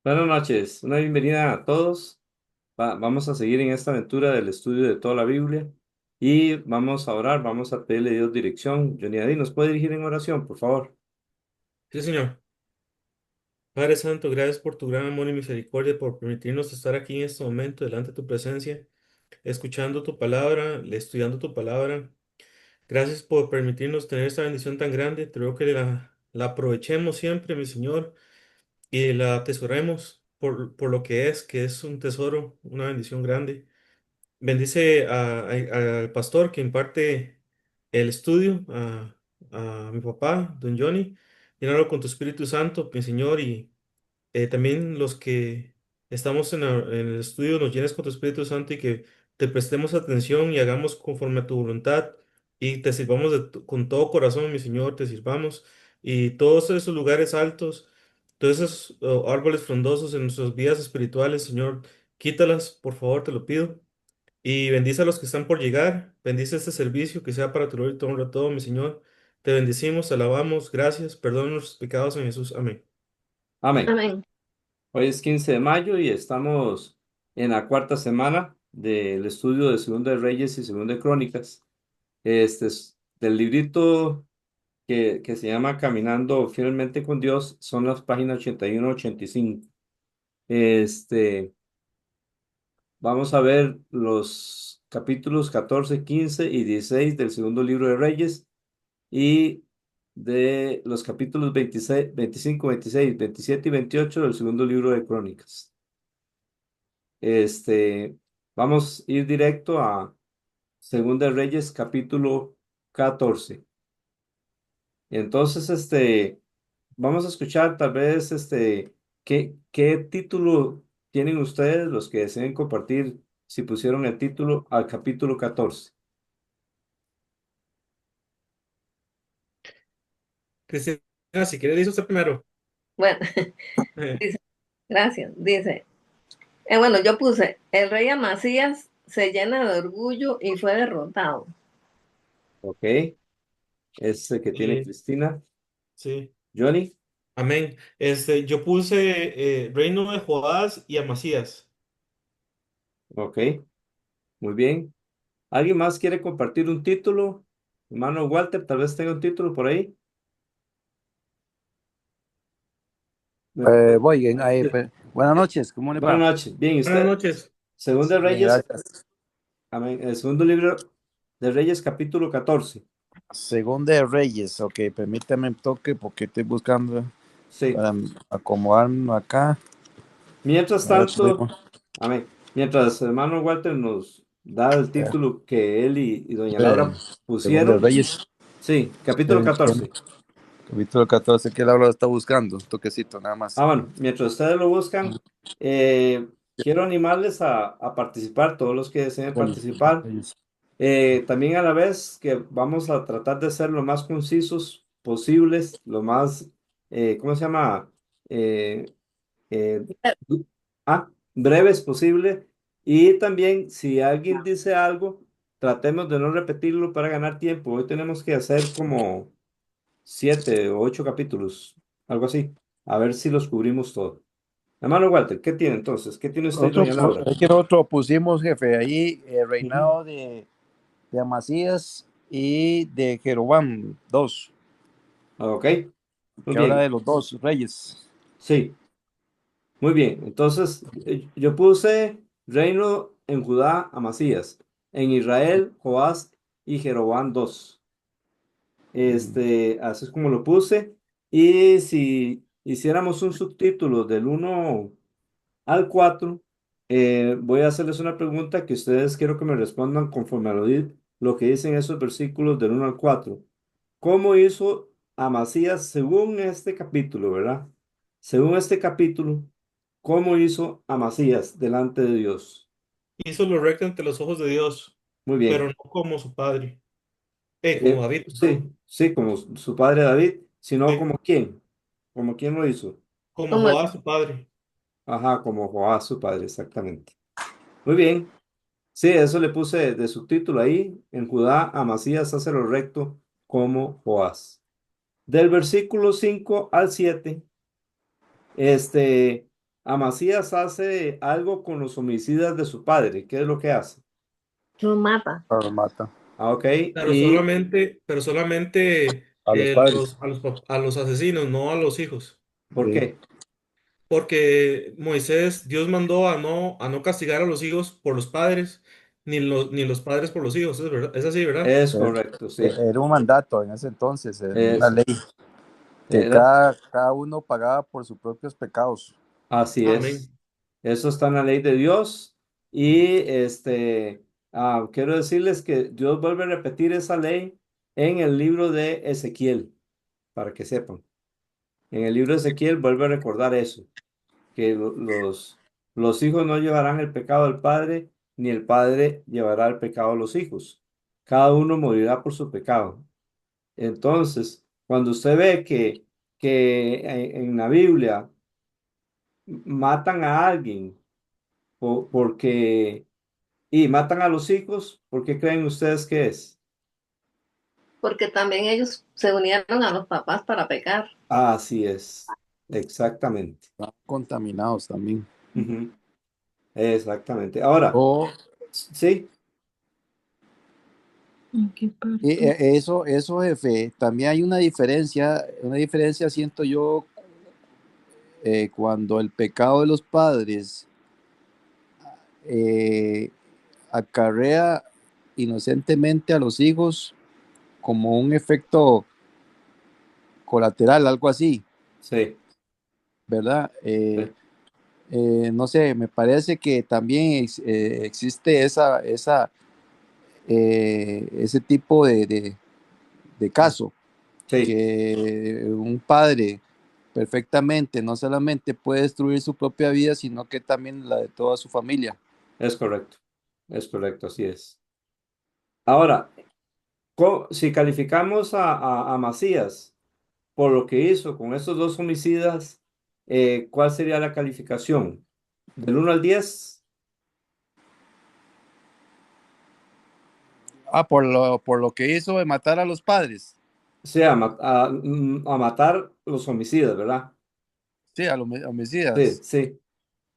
Buenas noches, una bienvenida a todos. Vamos a seguir en esta aventura del estudio de toda la Biblia y vamos a orar, vamos a pedirle a Dios dirección. Johnny Adi, ¿nos puede dirigir en oración, por favor? Sí, Señor. Padre Santo, gracias por tu gran amor y misericordia, por permitirnos estar aquí en este momento delante de tu presencia, escuchando tu palabra, estudiando tu palabra. Gracias por permitirnos tener esta bendición tan grande. Te ruego que la aprovechemos siempre, mi Señor, y la atesoremos por lo que es un tesoro, una bendición grande. Bendice al pastor que imparte el estudio, a mi papá, don Johnny. Llénalo con tu Espíritu Santo, mi Señor, y también los que estamos en el estudio nos llenes con tu Espíritu Santo y que te prestemos atención y hagamos conforme a tu voluntad y te sirvamos con todo corazón, mi Señor, te sirvamos. Y todos esos lugares altos, todos esos árboles frondosos en nuestras vidas espirituales, Señor, quítalas, por favor, te lo pido. Y bendice a los que están por llegar, bendice este servicio, que sea para tu gloria y tu honra todo, mi Señor. Te bendecimos, te alabamos, gracias, perdona nuestros pecados en Jesús, amén. Amén. Amén. Hoy es 15 de mayo y estamos en la cuarta semana del estudio de Segunda de Reyes y Segunda de Crónicas. Este es del librito que se llama Caminando fielmente con Dios, son las páginas 81 85. Este, Vamos a ver los capítulos 14, 15 y 16 del segundo libro de Reyes y de los capítulos 26, 25, 26, 27 y 28 del segundo libro de Crónicas. Este, Vamos a ir directo a Segunda de Reyes, capítulo 14. Entonces, vamos a escuchar tal vez, ¿qué título tienen ustedes, los que deseen compartir, si pusieron el título al capítulo 14? Cristina, si quiere, dice usted primero. Bueno, Eh, dice, gracias. Dice, bueno, yo puse, el rey Amasías se llena de orgullo y fue derrotado. Ok, ese que tiene sí, Cristina. sí, Johnny, amén. Yo puse Reino de Joás y Amasías. ok, muy bien. ¿Alguien más quiere compartir un título? Hermano Walter, tal vez tenga un título por ahí. Voy, Sí. buenas noches, ¿cómo le Buenas va? noches. Bien, ¿y Buenas usted? noches. Segundo de Bien, Reyes, gracias. amén. El segundo libro de Reyes, capítulo 14. Segunda de Reyes, ok, permítame un toque porque estoy buscando Sí. para acomodarme acá. Mientras A ver, tanto, amén. Mientras hermano Walter nos da el título que él y doña Laura Segunda de pusieron. Reyes, Sí, capítulo estoy buscando, 14. capítulo 14, que Laura está buscando, un toquecito nada más. Bueno, mientras ustedes lo buscan, quiero animarles a participar, todos los que deseen participar. Reyes. También a la vez que vamos a tratar de ser lo más concisos posibles, lo más, ¿cómo se llama? Eh, eh, Breves posible. Y también, si alguien dice algo, tratemos de no repetirlo para ganar tiempo. Hoy tenemos que hacer como 7 o 8 capítulos, algo así. A ver si los cubrimos todo. Hermano Walter, ¿qué tiene entonces? ¿Qué tiene usted, doña Laura? Es que nosotros pusimos, jefe, ahí el Ujú. reinado de Amasías y de Jeroboam, dos, Ok, muy que habla bien. de los dos reyes. Sí, muy bien. Entonces, yo puse reino en Judá, Amasías. En Israel, Joás y Jeroboam dos. Así es como lo puse. Y si hiciéramos un subtítulo del 1 al 4, voy a hacerles una pregunta que ustedes quiero que me respondan conforme a lo que dicen esos versículos del 1 al 4. ¿Cómo hizo Amasías según este capítulo, verdad? Según este capítulo, ¿cómo hizo Amasías delante de Dios? Hizo lo recto ante los ojos de Dios, Muy pero bien. no como su padre. Como David, perdón. Sí, sí, como su padre David, sino Sí, como quién. ¿Como quién lo hizo? como Como el- Joás, su padre. Ajá, como Joás, su padre, exactamente. Muy bien. Sí, eso le puse de subtítulo ahí. En Judá, Amasías hace lo recto como Joás. Del versículo 5 al 7, este. Amasías hace algo con los homicidas de su padre. ¿Qué es lo que hace? Los mata. Lo mata Ah, ok. Y Pero solamente a los padres. a los asesinos, no a los hijos. ¿por Sí. qué? Porque Moisés, Dios mandó a no castigar a los hijos por los padres, ni los padres por los hijos. Es verdad, es así, ¿verdad? Es Eh, correcto, sí. Era un mandato en ese entonces, una Eso. ley, que Era, cada uno pagaba por sus propios pecados. así es. Amén. Eso está en la ley de Dios. Y quiero decirles que Dios vuelve a repetir esa ley en el libro de Ezequiel, para que sepan. En el libro de Ezequiel vuelve a recordar eso, que los hijos no llevarán el pecado del padre, ni el padre llevará el pecado de los hijos. Cada uno morirá por su pecado. Entonces, cuando usted ve que en la Biblia matan a alguien porque y matan a los hijos, ¿por qué creen ustedes que es? Porque también ellos se unieron a los papás para pecar. Así es, exactamente. Estaban contaminados también. Ujú, exactamente. Ahora, O, sí, ¿En qué y parte? eso, jefe, también hay una diferencia siento yo, cuando el pecado de los padres eh, acarrea inocentemente a los hijos como un efecto colateral, algo así, sí, ¿verdad? sí, No sé, me parece que también existe ese tipo de caso, sí, que un padre perfectamente no solamente puede destruir su propia vida, sino que también la de toda su familia. es correcto, así es. Ahora, si calificamos a Macías por lo que hizo con estos dos homicidas, ¿cuál sería la calificación? ¿Del 1 al 10? Ah, por lo que hizo de matar a los padres. Sí, a matar los homicidas, ¿verdad? Sí, a los Sí, homicidas. sí,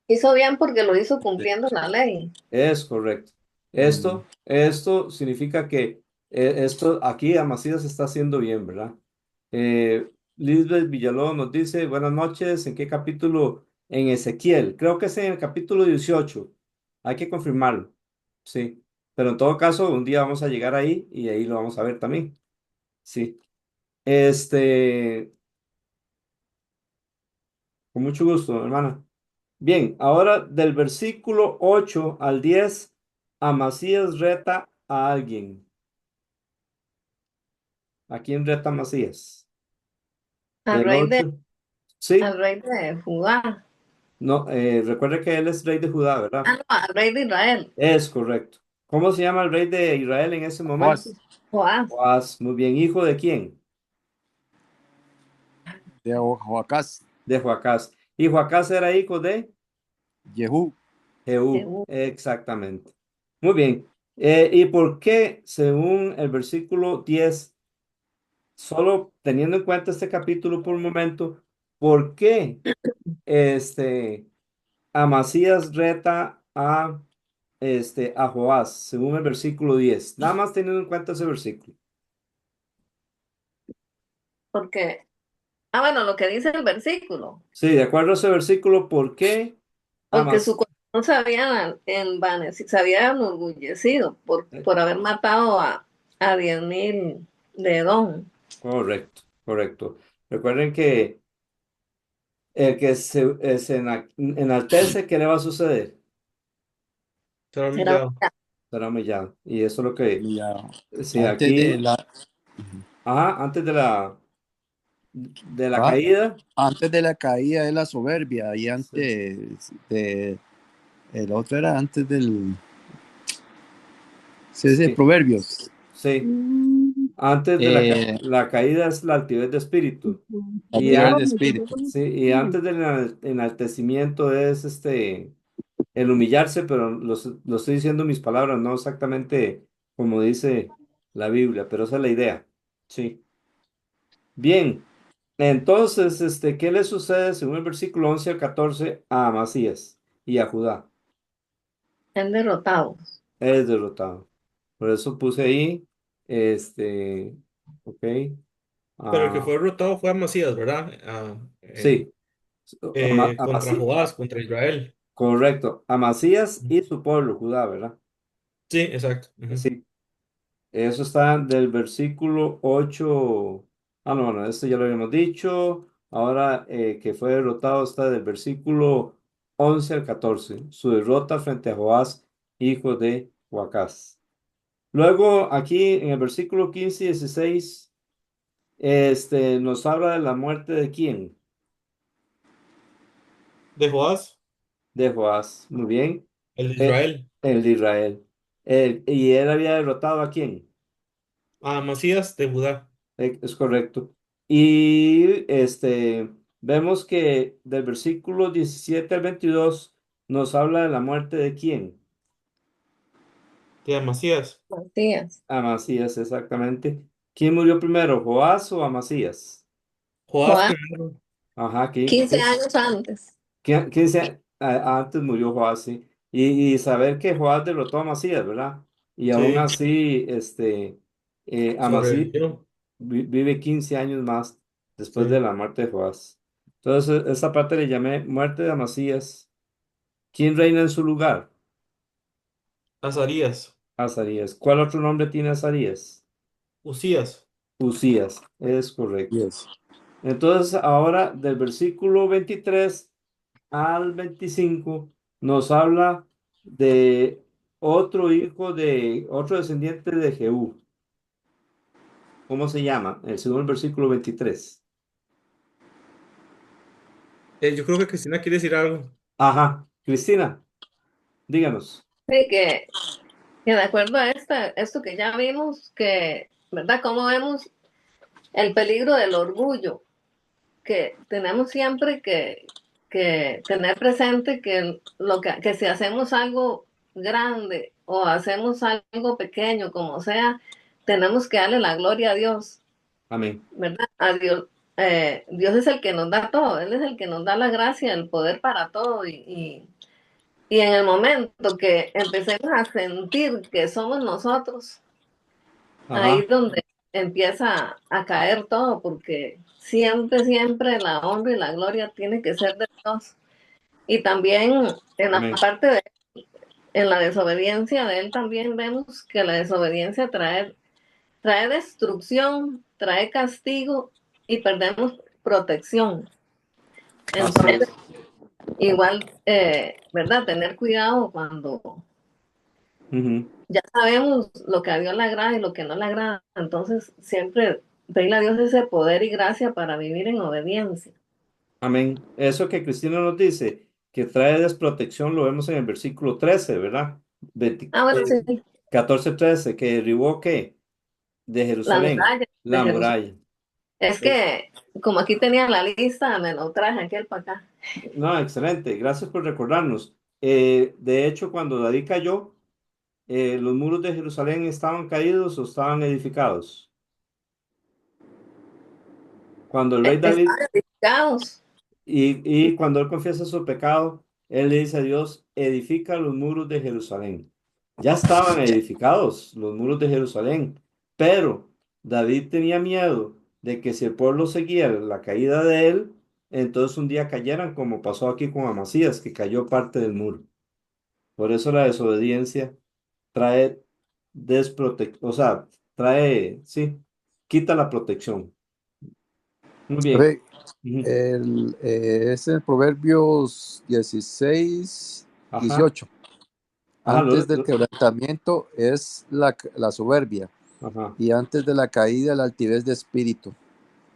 Hizo bien porque lo hizo Sí. cumpliendo la ley. es correcto. Mm. Esto significa que esto aquí a Macías está haciendo bien, ¿verdad? Lisbeth Villalobos nos dice, buenas noches, ¿en qué capítulo? En Ezequiel, creo que es en el capítulo 18. Hay que confirmarlo, sí. Pero en todo caso, un día vamos a llegar ahí y ahí lo vamos a ver también, sí. Este, con mucho gusto, hermana. Bien, ahora del versículo 8 al 10, Amasías reta a alguien. ¿A quién reta Amasías? Al Del rey de, 8. Sí, al rey de Judá. no, recuerde que él es rey de Judá, ¿verdad? Ah, no, al rey de Israel. Es correcto. ¿Cómo se llama el rey de Israel en ese momento? Joás, Joás. Joás, muy bien. ¿Hijo de quién? de Joacás, De Joacás. ¿Y Joacás era hijo de Jehú. Jehú? Jehú. Exactamente. Muy bien. ¿Y por qué, según el versículo 10, solo teniendo en cuenta este capítulo por un momento, por qué este, Amasías reta a Joás, según el versículo 10? Nada más teniendo en cuenta ese versículo. Porque, ah, bueno, lo que dice el versículo. Sí, de acuerdo a ese versículo, ¿por qué Porque su Amas? corazón se había envanecido, se había enorgullecido por haber matado a 10.000 de Edom. Correcto, correcto. Recuerden que el que se enaltece, ¿qué le va a suceder? Será Era, humillado. Será humillado. Y eso es lo que, Ya, sí, antes de aquí, la, ajá, antes de la ah, caída, antes de la caída de la soberbia y sí, antes de el otro era antes del, sí, sí, sí, Proverbios. sí. Antes de Eh, la caída es la altivez de espíritu. Y, Altivez de espíritu. sí, y antes del enaltecimiento es el humillarse, pero lo estoy diciendo en mis palabras, no exactamente como dice la Biblia, pero esa es la idea. Sí. Bien. Entonces, ¿qué le sucede según el versículo 11 al 14 a Amasías y a Judá? Han derrotado. Es derrotado. Por eso puse ahí, este, ok, Pero el que fue ah, derrotado fue Amasías, ¿verdad? sí, Contra Joás, contra Israel. correcto, Amasías Ujú. y su pueblo, Judá, ¿verdad? Sí, exacto. Ujú. Sí, eso está del versículo 8. Ah, no, bueno, esto ya lo habíamos dicho. Ahora que fue derrotado está del versículo 11 al 14. Su derrota frente a Joás, hijo de Joacás. Luego, aquí en el versículo 15 y 16, nos habla de la muerte de quién? De Joás, De Joás. Muy bien. el de Eh, Israel. el de Israel. Y él había derrotado a quién. A Amasías de Judá. Es correcto. Y vemos que del versículo 17 al 22 nos habla de la muerte de quién. De Amasías. Matías. Amasías, exactamente. ¿Quién murió primero, Joás o Amasías? Joás Joás, primero. Ajá, 15 años antes. Antes murió Joás, sí. Y saber que Joás derrotó a Amasías, ¿verdad? Y aún Sí, así, Amasías sobrevivió. vive 15 años más después de Sí. la muerte de Joás. Entonces, esta parte le llamé muerte de Amasías. ¿Quién reina en su lugar? Azarías. Azarías. ¿Cuál otro nombre tiene Azarías? Usías. Usías, es correcto. Yes. Entonces, ahora del versículo 23 al 25 nos habla de otro hijo de otro descendiente de Jehú. ¿Cómo se llama? El segundo versículo 23. Yo creo que Cristina quiere decir algo. Ajá, Cristina, díganos. Sí, que de acuerdo a esto que ya vimos, que, ¿verdad? Cómo vemos el peligro del orgullo, que tenemos siempre que tener presente que si hacemos algo grande o hacemos algo pequeño, como sea, tenemos que darle la gloria a Dios, Amén. ¿verdad? A Dios. Dios es el que nos da todo, Él es el que nos da la gracia, el poder para todo y en el momento que empecemos a sentir que somos nosotros, ahí Ajá, es donde empieza a caer todo, porque siempre, siempre la honra y la gloria tiene que ser de Dios. Y también en la amén. parte en la desobediencia de él también vemos que la desobediencia trae destrucción, trae castigo y perdemos protección. Así Entonces, es. igual, ¿verdad? Tener cuidado cuando Ujú. ya sabemos lo que a Dios le agrada y lo que no le agrada. Entonces, siempre pedirle a Dios ese poder y gracia para vivir en obediencia. Amén. Eso que Cristina nos dice, que trae desprotección, lo vemos en el versículo 13, ¿verdad? 20 Ah, bueno, sí, 14, 13, que derribó ¿qué? De la Jerusalén, muralla de la Jerusalén. muralla. Es Es- que, como aquí tenía la lista, me lo traje aquel para acá. no, excelente. Gracias por recordarnos. De hecho, cuando David cayó, los muros de Jerusalén estaban caídos o estaban edificados. Cuando el rey David, Estaban edificados. y cuando él confiesa su pecado, él le dice a Dios, edifica los muros de Jerusalén. Ya estaban edificados los muros de Jerusalén, pero David tenía miedo de que si el pueblo seguía la caída de él, entonces un día cayeran, como pasó aquí con Amasías, que cayó parte del muro. Por eso la desobediencia trae o sea, trae, sí, quita la protección. Muy bien. Ve, Ujú. es en Proverbios 16, Ajá, 18. ajá, Antes del quebrantamiento es la soberbia ajá, y antes de la caída la altivez de espíritu.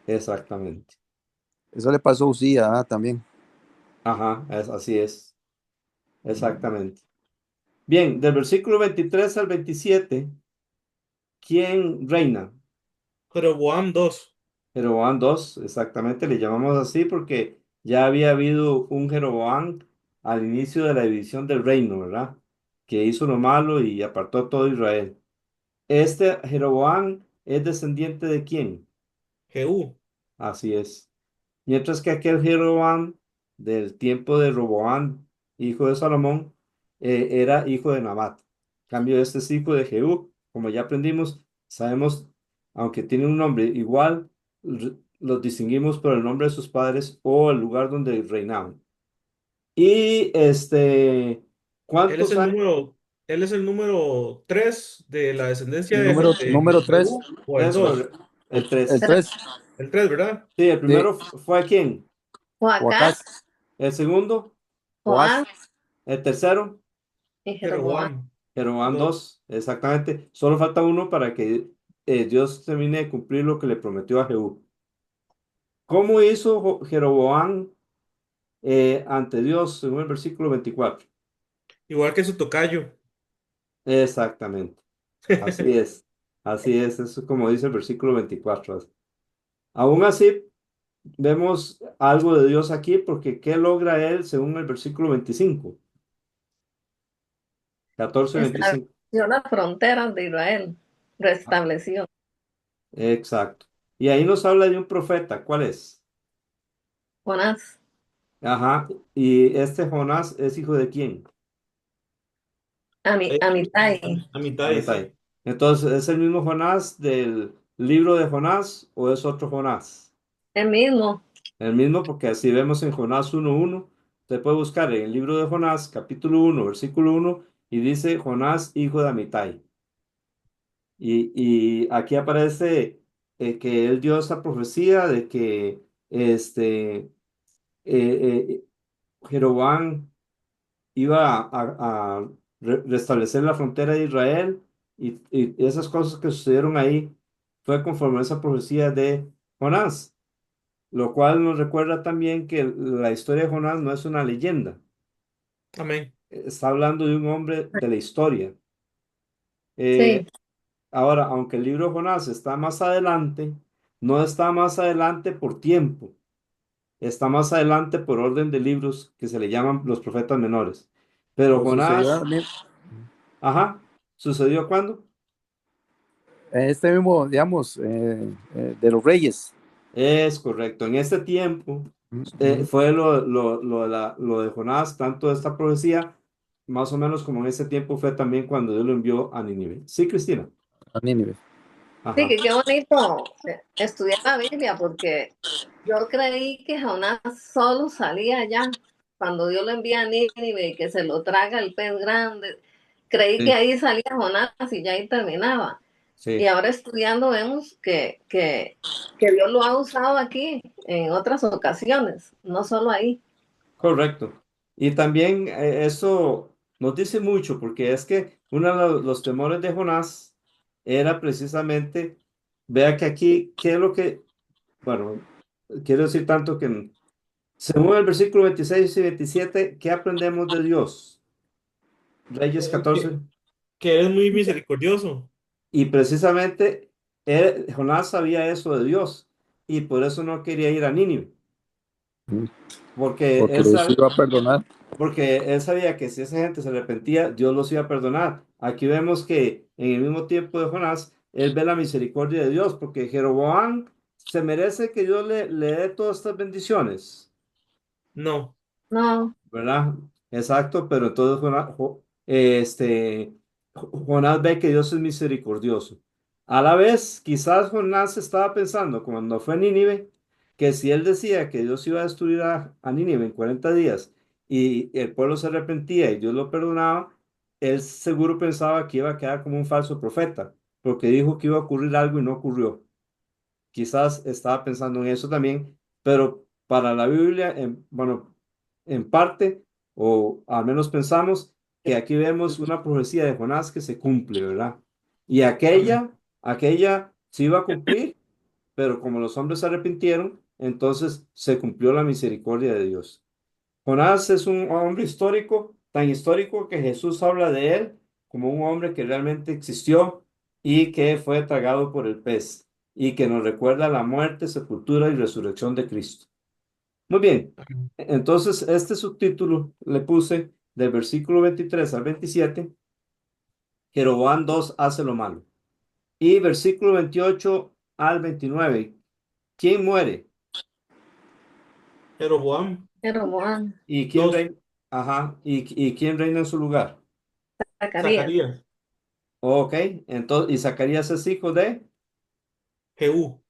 exactamente. Eso le pasó a Usía también. Ajá, así es, exactamente. Bien, del versículo 23 al 27, ¿quién reina? Jeroboam 2. Jeroboam II, exactamente, le llamamos así porque ya había habido un Jeroboam al inicio de la división del reino, ¿verdad? Que hizo lo malo y apartó a todo Israel. Este Jeroboam es descendiente de quién? Jehú. Así es. mientras que aquel Jeroboam del tiempo de Roboam, hijo de Salomón, era hijo de Nabat. En cambio, este es hijo de Jehú, como ya aprendimos, sabemos, aunque tiene un nombre igual, los distinguimos por el nombre de sus padres o el lugar donde reinaban. Y Él es ¿cuántos el años? número, él es el número 3 de la descendencia El de número 3, Jehú, o el Es 2. correcto, el 3. el Tres. 3 El 3, ¿verdad? Sí, el de primero fue a quién, Joacás, Joacás, el segundo, Joás Joás, el tercero. y Jeroboam. Jeroboam. Pero van Dos. dos, exactamente. Solo falta uno para que Dios termine de cumplir lo que le prometió a Jehú. ¿Cómo hizo Jeroboam ante Dios según el versículo 24? Igual que su tocayo. Exactamente. Así es. Así es. Eso es como dice el versículo 24. Aún así, vemos algo de Dios aquí porque ¿qué logra él según el versículo 25? 14, 25. Estableció las fronteras de Israel. Restableció. Exacto. Y ahí nos habla de un profeta. ¿Cuál es? Jonás, Ajá. ¿Y este Jonás es hijo de quién? Eh, Amitai, a mitad, sí. Amitai. Entonces, ¿es el mismo Jonás del libro de Jonás o es otro Jonás? el mismo. El mismo porque así vemos en Jonás 1:1. Usted puede buscar en el libro de Jonás, capítulo 1, versículo 1, y dice Jonás, hijo de Amitai. Y aquí aparece que él dio esa profecía de que eh, Jeroboam iba a restablecer la frontera de Israel y esas cosas que sucedieron ahí fue conforme a esa profecía de Jonás, lo cual nos recuerda también que la historia de Jonás no es una leyenda, Amén. está hablando de un hombre de la historia. Sí, Eh, Ahora, aunque el libro de Jonás está más adelante, no está más adelante por tiempo, está más adelante por orden de libros que se le llaman los profetas menores. Pero o sucedió Jonás, ajá, ¿sucedió cuándo? en este mismo, digamos, de los reyes. Es correcto. En este tiempo Ujú. fue lo de Jonás, tanto esta profecía, más o menos como en ese tiempo fue también cuando Dios lo envió a Nínive. Sí, Cristina. A Nínive. sí, Ajá. que qué bonito estudiar la Biblia, porque yo creí que Jonás solo salía allá cuando Dios lo envía a Nínive y que se lo traga el pez grande. Creí que Sí, ahí salía Jonás y ya ahí terminaba. Y sí, ahora estudiando vemos que Dios lo ha usado aquí en otras ocasiones, no solo ahí. correcto. Y también eso nos dice mucho, porque es que uno de los temores de Jonás era precisamente, vea que aquí, ¿qué es lo que, bueno, quiero decir tanto que según el versículo 26 y 27, ¿qué aprendemos de Dios? Reyes Eh, 14. que, que es muy misericordioso. Y precisamente Jonás sabía eso de Dios y por eso no quería ir a Nínive, Ujú. porque Porque los iba a perdonar. él sabía que si esa gente se arrepentía, Dios los iba a perdonar. Aquí vemos que en el mismo tiempo de Jonás, él ve la misericordia de Dios, porque Jeroboam se merece que Dios le dé todas estas bendiciones. No, No, ¿Verdad? Exacto, pero entonces Jonás ve que Dios es misericordioso. A la vez, quizás Jonás estaba pensando cuando fue a Nínive, que si él decía que Dios iba a destruir a Nínive en 40 días y el pueblo se arrepentía y Dios lo perdonaba, él seguro pensaba que iba a quedar como un falso profeta, porque dijo que iba a ocurrir algo y no ocurrió. Quizás estaba pensando en eso también, pero para la Biblia, bueno, en parte, o al menos pensamos que aquí vemos una profecía de Jonás que se cumple, ¿verdad? Y amén. aquella se iba a cumplir, pero como los hombres se arrepintieron, entonces se cumplió la misericordia de Dios. Jonás es un hombre histórico, tan histórico que Jesús habla de él como un hombre que realmente existió y que fue tragado por el pez y que nos recuerda la muerte, sepultura y resurrección de Cristo. Muy bien, entonces este subtítulo le puse del versículo 23 al 27, Jeroboam 2 hace lo malo. Y versículo 28 al 29, ¿quién muere? Jeroboam. Jeroboam, ¿Y quién Dos. reina? Ajá. ¿Y quién reina en su lugar? Zacarías, Zacarías. Ok. Entonces, y Zacarías es hijo de Jehú.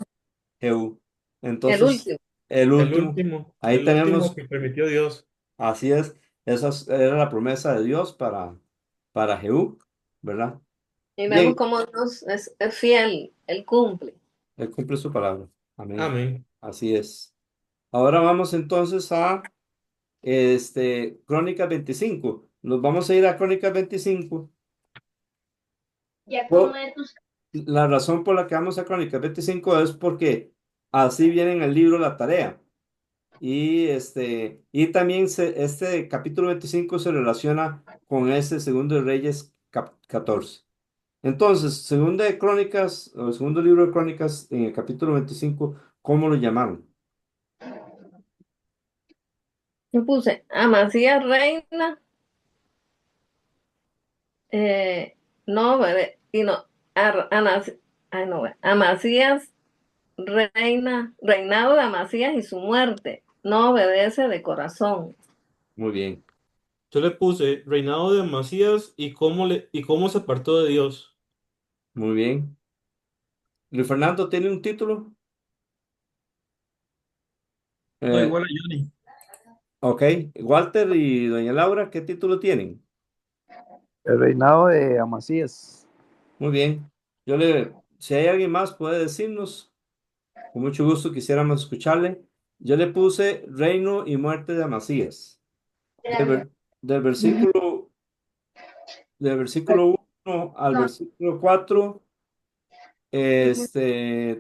Jehú. el Entonces, último. el El último. último. Ahí El último tenemos, que permitió Dios. así es. Era la promesa de Dios para Jehú, ¿verdad? Y vemos Bien, cómo Dios es fiel, Él cumple. Él cumple su palabra. Amén. Amén. Así es. Ahora vamos entonces a Crónicas 25. Nos vamos a ir a Crónicas 25. Ya Por- come tus... la razón por la que vamos a Crónicas 25 es porque así viene en el libro la tarea. Y también este capítulo 25 se relaciona con ese segundo de Reyes 14. Entonces, segundo de Crónicas, o el segundo libro de Crónicas, en el capítulo 25, ¿cómo lo llamaron? Yo puse Amasías reina, eh, no, y no, ay, no, Amasías reina, reinado de Amasías y su muerte, no obedece de corazón. Muy bien, Yo le puse reinado de Amasías y cómo se apartó de Dios. muy bien. Luis Fernando tiene un título. No, Eh, igual a Johnny. ok. Walter y doña Laura, ¿qué título tienen? El reinado de Amasías. Muy bien. Si hay alguien más, puede decirnos. Con mucho gusto quisiéramos escucharle. Yo le puse reino y muerte de Amasías. Del, Gracias. ver- del versículo, del versículo 1 al versículo 4,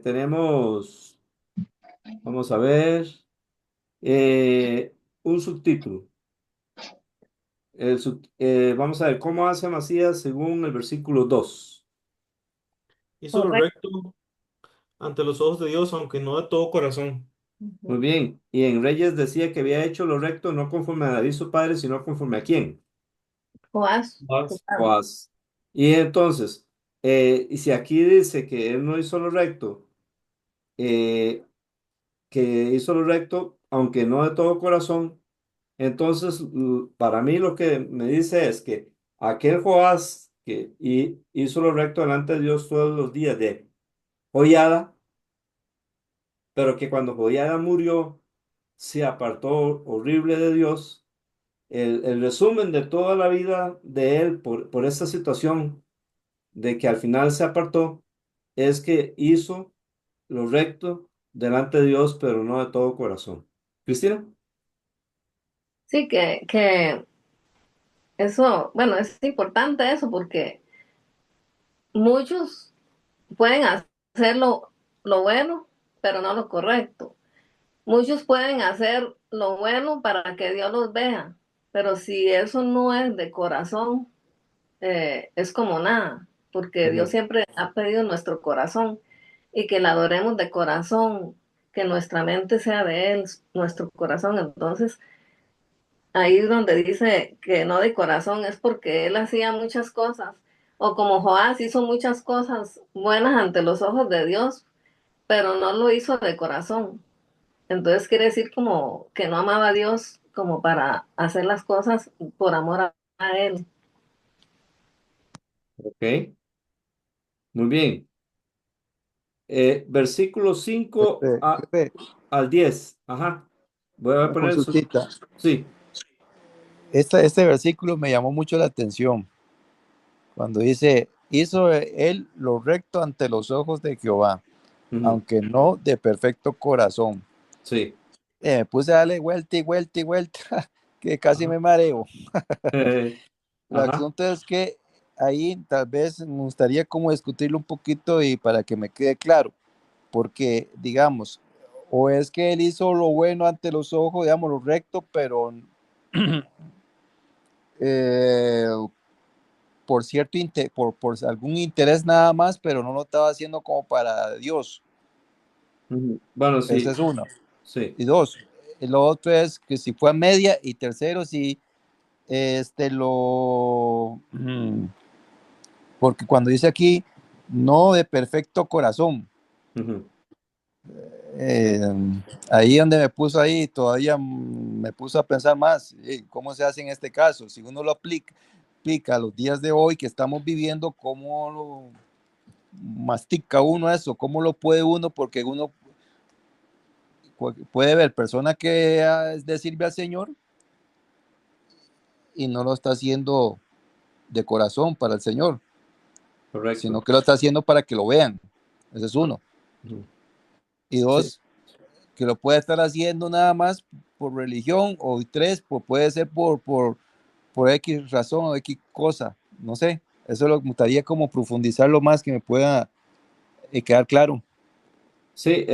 tenemos, vamos a ver, un subtítulo. Vamos a ver cómo hace Amasías según el versículo 2. Hizo lo Correcto. recto ante los ojos de Dios, aunque no de todo corazón. Muy bien. Y en Reyes decía que había hecho lo recto no conforme a David su padre, sino conforme a quién. Joás, su Vas. padre. Joás. Y entonces, y si aquí dice que él no hizo lo recto, eh, que hizo lo recto, aunque no de todo corazón, entonces para mí lo que me dice es que aquel Joás que hizo lo recto delante de Dios todos los días de Joiada, pero que cuando Joiada murió, se apartó horrible de Dios. El resumen de toda la vida de él por esta situación de que al final se apartó es que hizo lo recto delante de Dios, pero no de todo corazón. Cristina. Sí, que eso, bueno, es importante eso porque muchos pueden hacer lo bueno, pero no lo correcto. Muchos pueden hacer lo bueno para que Dios los vea, pero si eso no es de corazón, es como nada, porque Dios Ujú. siempre ha pedido nuestro corazón y que la adoremos de corazón, que nuestra mente sea de Él, nuestro corazón. Entonces, ahí es donde dice que no de corazón es porque Él hacía muchas cosas, o como Joás hizo muchas cosas buenas ante los ojos de Dios, pero no lo hizo de corazón. Entonces quiere decir como que no amaba a Dios como para hacer las cosas por amor a Él. Ok, muy bien. Versículo 5 Jefe, al 10. Ajá. Voy a una poner eso. consultita. Sí. Este versículo me llamó mucho la atención cuando dice, hizo él lo recto ante los ojos de Jehová, Ujú. aunque no de perfecto corazón. Sí. Me puse a darle vuelta y vuelta y vuelta, que casi Ajá. me mareo. La Ajá. asunto es que ahí tal vez me gustaría como discutirlo un poquito y para que me quede claro, porque digamos, o es que él hizo lo bueno ante los ojos, digamos, lo recto, pero eh, por cierto, por algún interés nada más, pero no lo estaba haciendo como para Dios. Ujú. Bueno, Esa sí. es una. Sí. Y dos, lo otro es que si fue a media, y tercero, si porque cuando dice aquí, no de perfecto corazón, Ujú. eh, ahí donde me puso ahí, todavía me puso a pensar más, ¿cómo se hace en este caso? Si uno lo aplica a los días de hoy que estamos viviendo, ¿cómo lo mastica uno eso? ¿Cómo lo puede uno? Porque uno puede ver personas que le sirve al Señor y no lo está haciendo de corazón para el Señor, sino Correcto. que lo está haciendo para que lo vean. Ese es uno. Ujú. Y Sí, dos, que lo puede estar haciendo nada más por religión, o tres, puede ser por X razón o X cosa, no sé. Eso lo gustaría como profundizarlo más, que me pueda quedar claro. sí,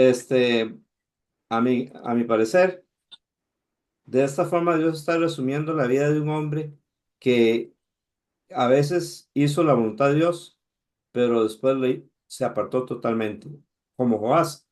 a mi parecer, de esta forma Dios está resumiendo la vida de un hombre que a veces hizo la voluntad de Dios, pero después se apartó totalmente, como Joás,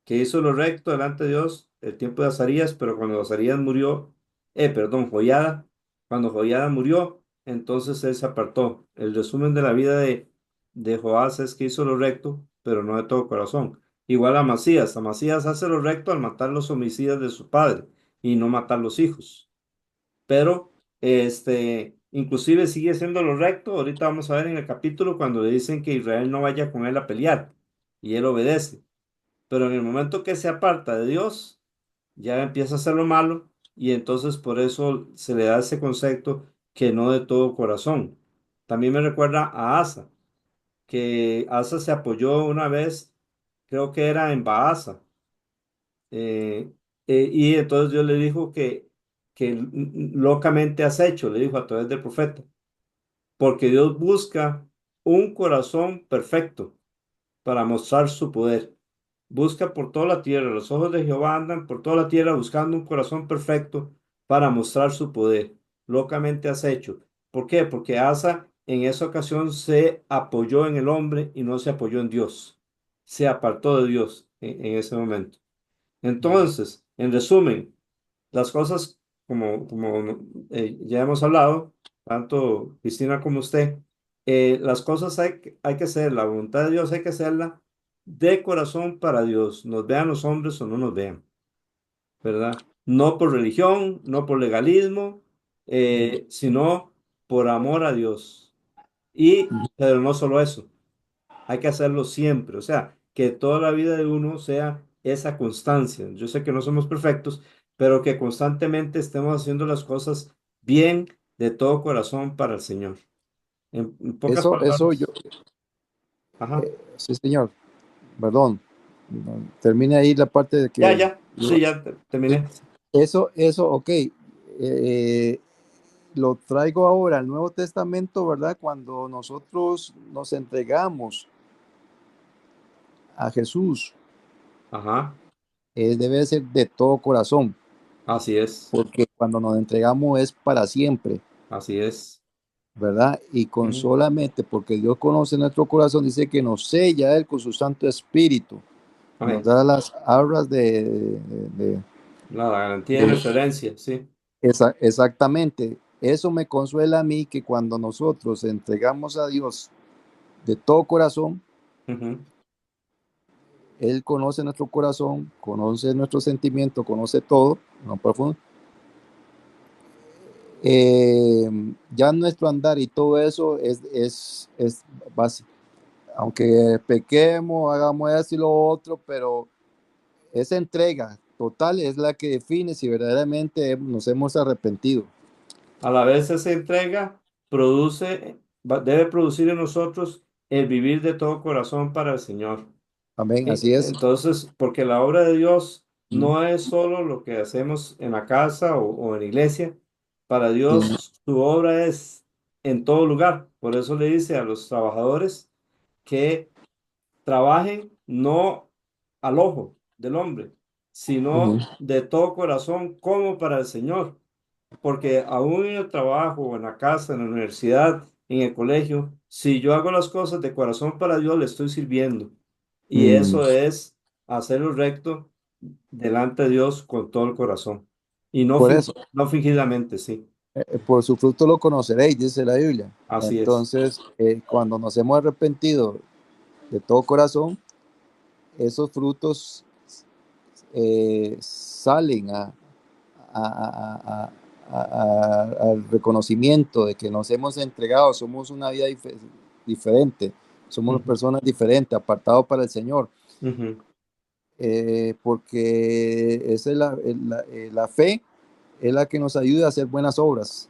que hizo lo recto delante de Dios el tiempo de Azarías, pero cuando Azarías murió, perdón, Joiada, cuando Joiada murió, entonces él se apartó. El resumen de la vida de Joás es que hizo lo recto, pero no de todo corazón. Igual a Amasías hace lo recto al matar los homicidas de su padre y no matar los hijos, pero inclusive sigue siendo lo recto. Ahorita vamos a ver en el capítulo cuando le dicen que Israel no vaya con él a pelear y él obedece. Pero en el momento que se aparta de Dios, ya empieza a hacer lo malo y entonces por eso se le da ese concepto que no de todo corazón. También me recuerda a Asa, que Asa se apoyó una vez, creo que era en Baasa, eh, y entonces Dios le dijo que locamente has hecho, le dijo a través del profeta, porque Dios busca un corazón perfecto para mostrar su poder. Busca por toda la tierra, los ojos de Jehová andan por toda la tierra buscando un corazón perfecto para mostrar su poder. Locamente has hecho. ¿Por qué? Porque Asa en esa ocasión se apoyó en el hombre y no se apoyó en Dios. Se apartó de Dios en ese momento. Entonces, en resumen, las cosas, como ya hemos hablado, tanto Cristina como usted, las cosas hay que hacer, la voluntad de Dios hay que hacerla de corazón para Dios, nos vean los hombres o no nos vean, ¿verdad? No por religión, no por legalismo, sino por amor a Dios. Pero no solo eso, hay que hacerlo siempre, o sea, que toda la vida de uno sea esa constancia. Yo sé que no somos perfectos, pero que constantemente estemos haciendo las cosas bien de todo corazón para el Señor. En pocas Eso yo, palabras. Ajá. sí, señor, perdón, no, termine ahí la parte de Ya, que ya. Sí, ya sí, terminé. ok. Lo traigo ahora al Nuevo Testamento, ¿verdad? Cuando nosotros nos entregamos a Jesús, Ajá. debe ser de todo corazón, Así es. porque cuando nos entregamos es para siempre, Así es. ¿verdad? Y con Ujú. solamente porque Dios conoce nuestro corazón, dice que nos sella Él con su Santo Espíritu, nos Amén. da las arras La garantía de de- nuestra herencia, sí. exactamente. Eso me consuela a mí, que cuando nosotros entregamos a Dios de todo corazón, Ujú. Él conoce nuestro corazón, conoce nuestro sentimiento, conoce todo, no profundo. Ya nuestro andar y todo eso es básico. Aunque pequemos, hagamos esto y lo otro, pero esa entrega total es la que define si verdaderamente nos hemos arrepentido. A la vez esa entrega debe producir en nosotros el vivir de todo corazón para el Señor. Amén, así es. Entonces, porque la obra de Dios Mm, no es solo lo que hacemos en la casa o en la iglesia. Para mm, Dios, su obra es en todo lugar. Por eso le dice a los trabajadores que trabajen no al ojo del hombre, ujú, sino de todo corazón como para el Señor. Porque aún en el trabajo, o en la casa, en la universidad, en el colegio, si yo hago las cosas de corazón para Dios, le estoy sirviendo. Y mm. eso es hacerlo recto delante de Dios con todo el corazón. Y no, Por eso, no fingidamente, sí. por su fruto lo conoceréis, dice la Biblia. Así es. Entonces, cuando nos hemos arrepentido de todo corazón, esos frutos salen al reconocimiento de que nos hemos entregado, somos una vida diferente, somos Ujú, personas diferentes, apartados para el Señor, ujú. porque esa es la fe es la que nos ayuda a hacer buenas obras,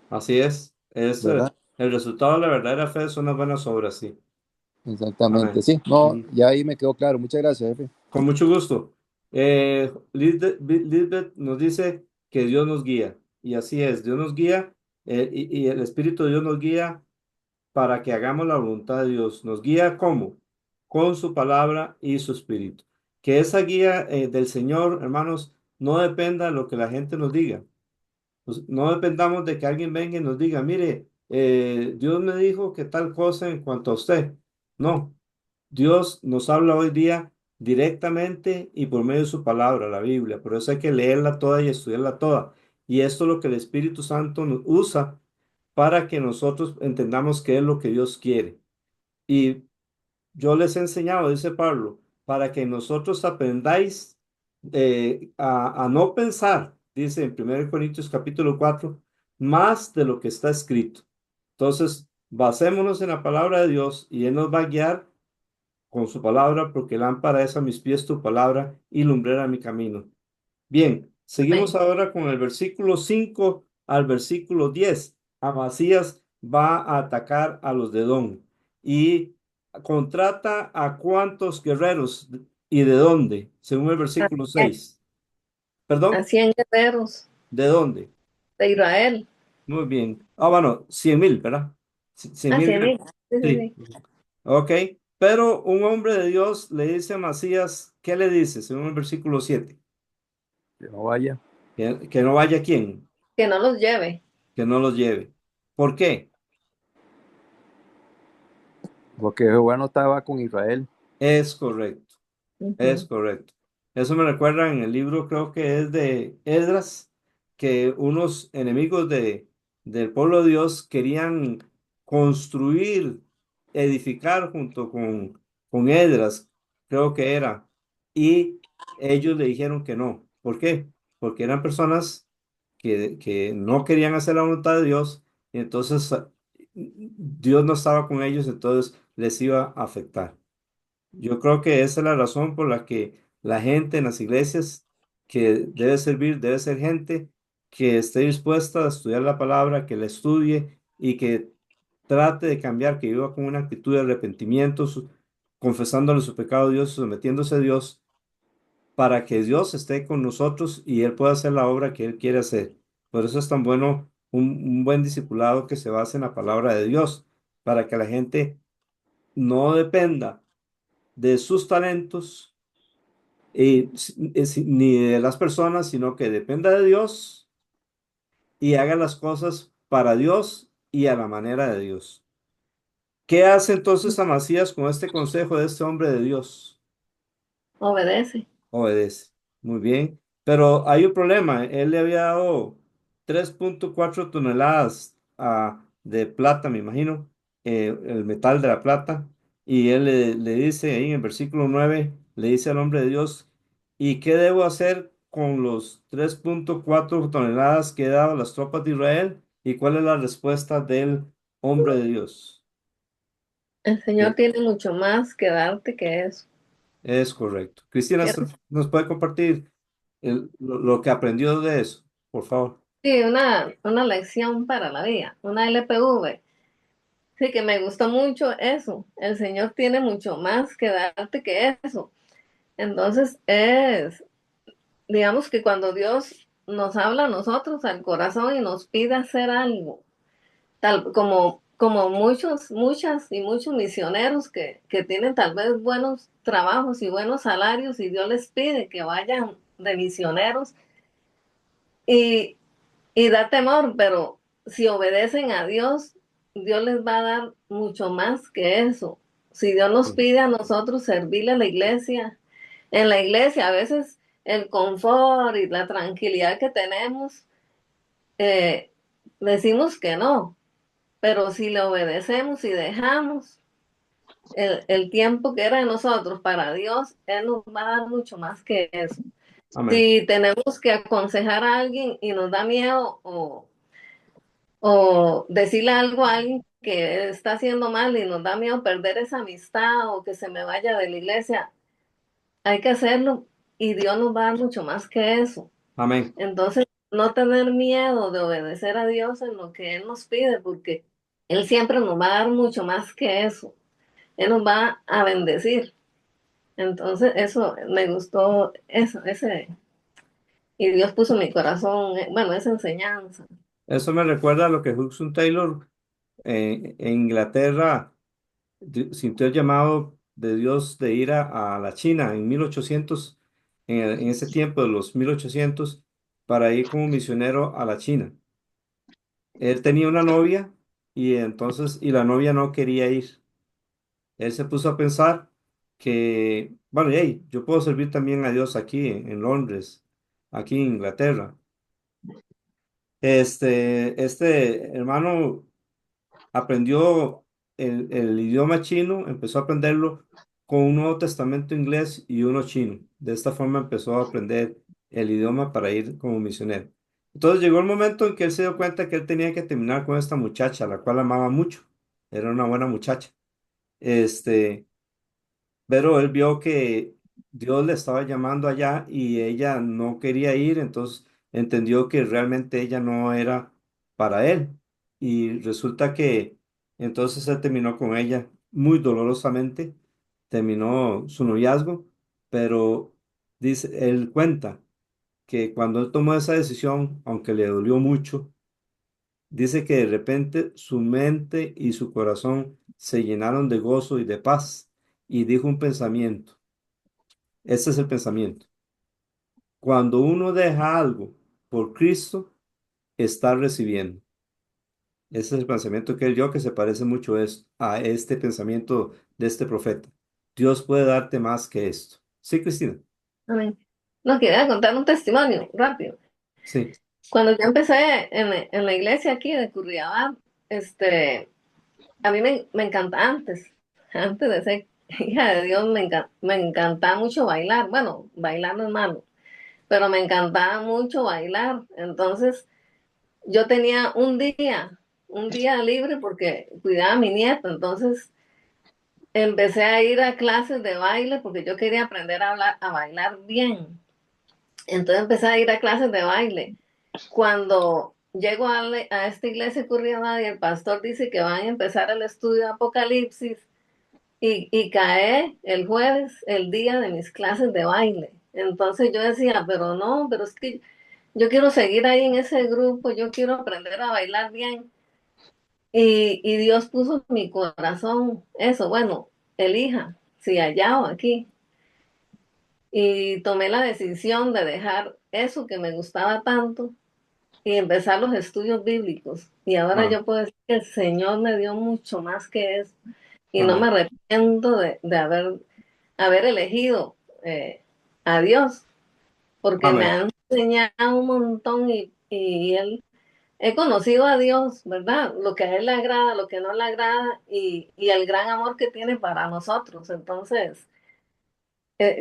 Así es ¿verdad? el resultado de la verdadera fe son las buenas obras, sí. Exactamente, Amén. sí, no, Ujú. ya ahí me quedó claro. Muchas gracias, jefe. Con mucho gusto. Lisbeth nos dice que Dios nos guía, y así es, Dios nos guía, y el Espíritu de Dios nos guía para que hagamos la voluntad de Dios. ¿Nos guía cómo? Con su palabra y su espíritu. Que esa guía del Señor, hermanos, no dependa de lo que la gente nos diga. Pues, no dependamos de que alguien venga y nos diga, mire, Dios me dijo que tal cosa en cuanto a usted. No, Dios nos habla hoy día directamente y por medio de su palabra, la Biblia. Por eso hay que leerla toda y estudiarla toda. Y esto es lo que el Espíritu Santo nos usa para que nosotros entendamos qué es lo que Dios quiere. Y yo les he enseñado, dice Pablo, para que nosotros aprendáis a no pensar, dice en 1 Corintios capítulo 4 más de lo que está escrito. Entonces, basémonos en la palabra de Dios y Él nos va a guiar con su palabra, porque lámpara es a mis pies tu palabra y lumbrera mi camino. Bien, seguimos Amén. ahora con el versículo 5 al versículo 10. Amasías va a atacar a los de Edom y contrata a cuántos guerreros y de dónde, según el A versículo 100, 6. a ¿Perdón? 100 guerreros ¿De dónde? de Israel. Muy bien. Ah, bueno, 100,000, ¿verdad? 100,000 100,000. guerreros. Sí, sí, Sí. sí. Ok. Pero un hombre de Dios le dice a Amasías, ¿qué le dice? Según el versículo 7. Que no vaya, Que no vaya quién, Que no los lleve. que no los lleve. ¿Por qué? porque Jehová no estaba con Israel. Es correcto, es Ujú. correcto. Eso me recuerda en el libro, creo que es de Esdras, que unos enemigos del pueblo de Dios querían construir, edificar junto con Esdras, creo que era, y ellos le dijeron que no. ¿Por qué? Porque eran personas que no querían hacer la voluntad de Dios, y entonces Dios no estaba con ellos, entonces les iba a afectar. Yo creo que esa es la razón por la que la gente en las iglesias que debe servir, debe ser gente que esté dispuesta a estudiar la palabra, que la estudie y que trate de cambiar, que viva con una actitud de arrepentimiento, confesándole su pecado a Dios, sometiéndose a Dios, para que Dios esté con nosotros y Él pueda hacer la obra que Él quiere hacer. Por eso es tan bueno un buen discipulado que se base en la palabra de Dios, para que la gente no dependa de sus talentos ni de las personas, sino que dependa de Dios y haga las cosas para Dios y a la manera de Dios. ¿Qué hace entonces Amasías con este consejo de este hombre de Dios? Obedece. Obedece. Muy bien. Pero hay un problema. Él le había dado 3,4 toneladas de plata, me imagino, el metal de la plata. Y él le dice ahí en el versículo 9, le dice al hombre de Dios, ¿y qué debo hacer con los 3,4 toneladas que he dado a las tropas de Israel? ¿Y cuál es la respuesta del hombre de Dios? El Señor tiene mucho más que darte que eso. Es correcto. Cristina, ¿Cierto? ¿usted nos puede compartir lo que aprendió de eso, por favor? Sí, una lección para la vida, una LPV. Sí, que me gustó mucho eso. El Señor tiene mucho más que darte que eso. Entonces digamos que cuando Dios nos habla a nosotros al corazón y nos pide hacer algo, tal como muchas y muchos misioneros que tienen tal vez buenos trabajos y buenos salarios y Dios les pide que vayan de misioneros y, y da temor, pero si obedecen a Dios, Dios les va a dar mucho más que eso. Si Dios nos Sí. pide a nosotros servirle a la iglesia, en la iglesia a veces el confort y la tranquilidad que tenemos, decimos que no, pero si le obedecemos y dejamos el tiempo que era de nosotros para Dios, Él nos va a dar mucho más que eso. Amén. Si tenemos que aconsejar a alguien y nos da miedo o decirle algo a alguien que está haciendo mal y nos da miedo perder esa amistad o que se me vaya de la iglesia, hay que hacerlo y Dios nos va a dar mucho más que eso. Amén. Entonces, no tener miedo de obedecer a Dios en lo que Él nos pide, porque Él siempre nos va a dar mucho más que eso. Él nos va a bendecir. Entonces, eso me gustó, eso, ese, y Dios puso en mi corazón, bueno, esa enseñanza. Eso me recuerda a lo que Hudson Taylor en Inglaterra sintió el llamado de Dios de ir a la China en 1800, en ese tiempo de los 1800, para ir como misionero a la China. Él tenía una novia y la novia no quería ir. Él se puso a pensar que, bueno, hey, yo puedo servir también a Dios aquí en Londres, aquí en Inglaterra. Este hermano aprendió el idioma chino, empezó a aprenderlo con un Nuevo Testamento inglés y uno chino. De esta forma empezó a aprender el idioma para ir como misionero. Entonces llegó el momento en que él se dio cuenta que él tenía que terminar con esta muchacha, la cual amaba mucho. Era una buena muchacha. Este, pero él vio que Dios le estaba llamando allá y ella no quería ir, entonces entendió que realmente ella no era para él. Y resulta que entonces él terminó con ella muy dolorosamente, terminó su noviazgo, pero dice, él cuenta que cuando él tomó esa decisión, aunque le dolió mucho, dice que de repente su mente y su corazón se llenaron de gozo y de paz y dijo un pensamiento. Ese es el pensamiento. Cuando uno deja algo por Cristo, está recibiendo. Ese es el pensamiento que él dio, que se parece mucho a este pensamiento de este profeta. Dios puede darte más que esto. Sí, Cristina. Amén. No, quería contar un testimonio rápido. Sí. Cuando yo empecé en la iglesia aquí de Curridabat, a mí me encanta antes de ser hija de Dios, me encantaba mucho bailar. Bueno, bailar no es malo, pero me encantaba mucho bailar. Entonces, yo tenía un día libre porque cuidaba a mi nieto. Entonces, empecé a ir a clases de baile porque yo quería aprender a bailar bien. Entonces, empecé a ir a clases de baile. Cuando llego a esta iglesia de Curridabat y el pastor dice que van a empezar el estudio de Apocalipsis, y cae el jueves, el día de mis clases de baile. Entonces yo decía, pero no, pero es que yo quiero seguir ahí en ese grupo, yo quiero aprender a bailar bien. Y Dios puso en mi corazón eso, bueno, elija, si allá o aquí. Y tomé la decisión de dejar eso que me gustaba tanto y empezar los estudios bíblicos. Y ahora Ah, yo puedo decir que el Señor me dio mucho más que eso. Y no me amén. arrepiento de haber elegido eh, a Dios, porque me Amén. han enseñado un montón he conocido a Dios, ¿verdad? Lo que a Él le agrada, lo que no le agrada y el gran amor que tiene para nosotros. Entonces,